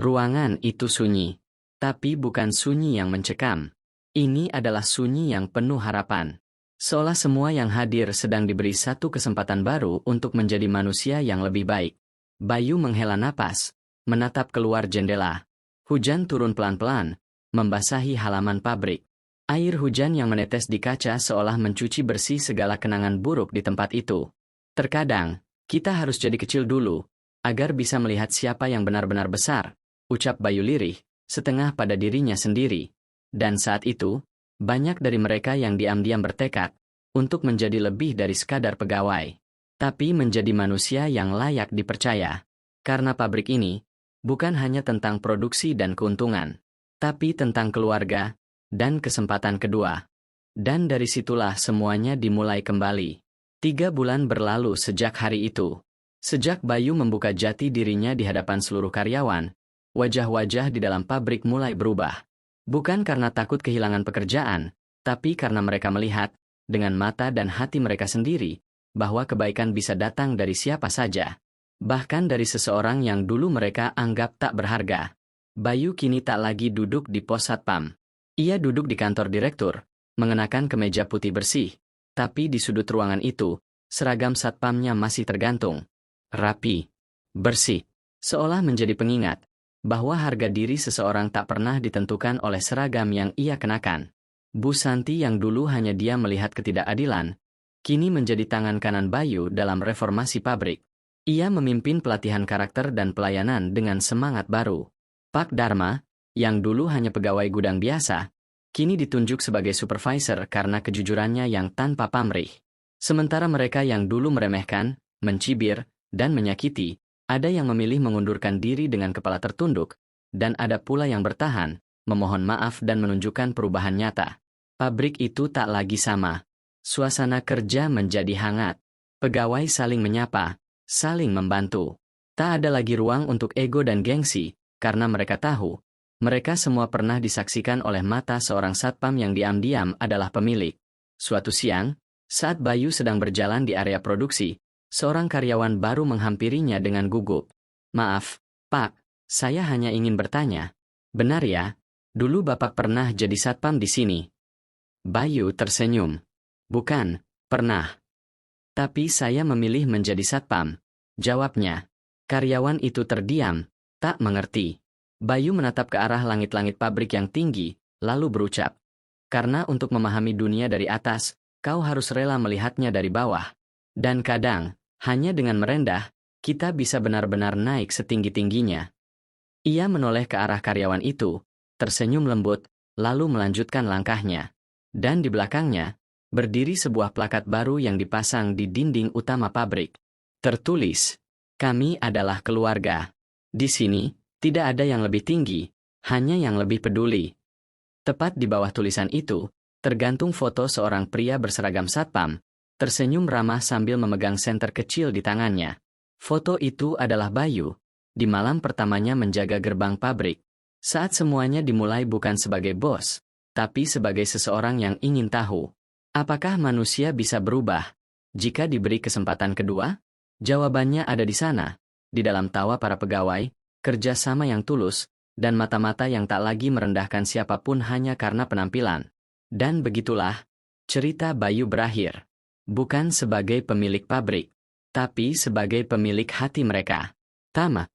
Ruangan itu sunyi. Tapi bukan sunyi yang mencekam. Ini adalah sunyi yang penuh harapan. Seolah semua yang hadir sedang diberi satu kesempatan baru untuk menjadi manusia yang lebih baik. Bayu menghela napas, menatap keluar jendela. Hujan turun pelan-pelan, membasahi halaman pabrik. Air hujan yang menetes di kaca seolah mencuci bersih segala kenangan buruk di tempat itu. Terkadang, kita harus jadi kecil dulu, agar bisa melihat siapa yang benar-benar besar, ucap Bayu lirih, setengah pada dirinya sendiri. Dan saat itu, banyak dari mereka yang diam-diam bertekad untuk menjadi lebih dari sekadar pegawai, tapi menjadi manusia yang layak dipercaya. Karena pabrik ini bukan hanya tentang produksi dan keuntungan, tapi tentang keluarga dan kesempatan kedua. Dan dari situlah semuanya dimulai kembali. 3 bulan berlalu sejak hari itu. Sejak Bayu membuka jati dirinya di hadapan seluruh karyawan, wajah-wajah di dalam pabrik mulai berubah. Bukan karena takut kehilangan pekerjaan, tapi karena mereka melihat, dengan mata dan hati mereka sendiri, bahwa kebaikan bisa datang dari siapa saja. Bahkan dari seseorang yang dulu mereka anggap tak berharga. Bayu kini tak lagi duduk di pos satpam. Ia duduk di kantor direktur, mengenakan kemeja putih bersih. Tapi di sudut ruangan itu, seragam satpamnya masih tergantung. Rapi, bersih, seolah menjadi pengingat bahwa harga diri seseorang tak pernah ditentukan oleh seragam yang ia kenakan. Bu Santi yang dulu hanya dia melihat ketidakadilan, kini menjadi tangan kanan Bayu dalam reformasi pabrik. Ia memimpin pelatihan karakter dan pelayanan dengan semangat baru. Pak Dharma, yang dulu hanya pegawai gudang biasa, kini ditunjuk sebagai supervisor karena kejujurannya yang tanpa pamrih. Sementara mereka yang dulu meremehkan, mencibir, dan menyakiti, ada yang memilih mengundurkan diri dengan kepala tertunduk, dan ada pula yang bertahan, memohon maaf dan menunjukkan perubahan nyata. Pabrik itu tak lagi sama. Suasana kerja menjadi hangat. Pegawai saling menyapa, saling membantu. Tak ada lagi ruang untuk ego dan gengsi, karena mereka tahu, mereka semua pernah disaksikan oleh mata seorang satpam yang diam-diam adalah pemilik. Suatu siang, saat Bayu sedang berjalan di area produksi, seorang karyawan baru menghampirinya dengan gugup. Maaf, Pak, saya hanya ingin bertanya. Benar ya, dulu Bapak pernah jadi satpam di sini? Bayu tersenyum. Bukan, pernah. Tapi saya memilih menjadi satpam, jawabnya. Karyawan itu terdiam, tak mengerti. Bayu menatap ke arah langit-langit pabrik yang tinggi, lalu berucap. Karena untuk memahami dunia dari atas, kau harus rela melihatnya dari bawah. Dan kadang, hanya dengan merendah, kita bisa benar-benar naik setinggi-tingginya. Ia menoleh ke arah karyawan itu, tersenyum lembut, lalu melanjutkan langkahnya. Dan di belakangnya, berdiri sebuah plakat baru yang dipasang di dinding utama pabrik. Tertulis, kami adalah keluarga. Di sini, tidak ada yang lebih tinggi, hanya yang lebih peduli. Tepat di bawah tulisan itu, tergantung foto seorang pria berseragam satpam, tersenyum ramah sambil memegang senter kecil di tangannya. Foto itu adalah Bayu, di malam pertamanya menjaga gerbang pabrik. Saat semuanya dimulai bukan sebagai bos, tapi sebagai seseorang yang ingin tahu, apakah manusia bisa berubah jika diberi kesempatan kedua? Jawabannya ada di sana, di dalam tawa para pegawai, kerjasama yang tulus, dan mata-mata yang tak lagi merendahkan siapapun hanya karena penampilan. Dan begitulah, cerita Bayu berakhir. Bukan sebagai pemilik pabrik, tapi sebagai pemilik hati mereka. Tamat.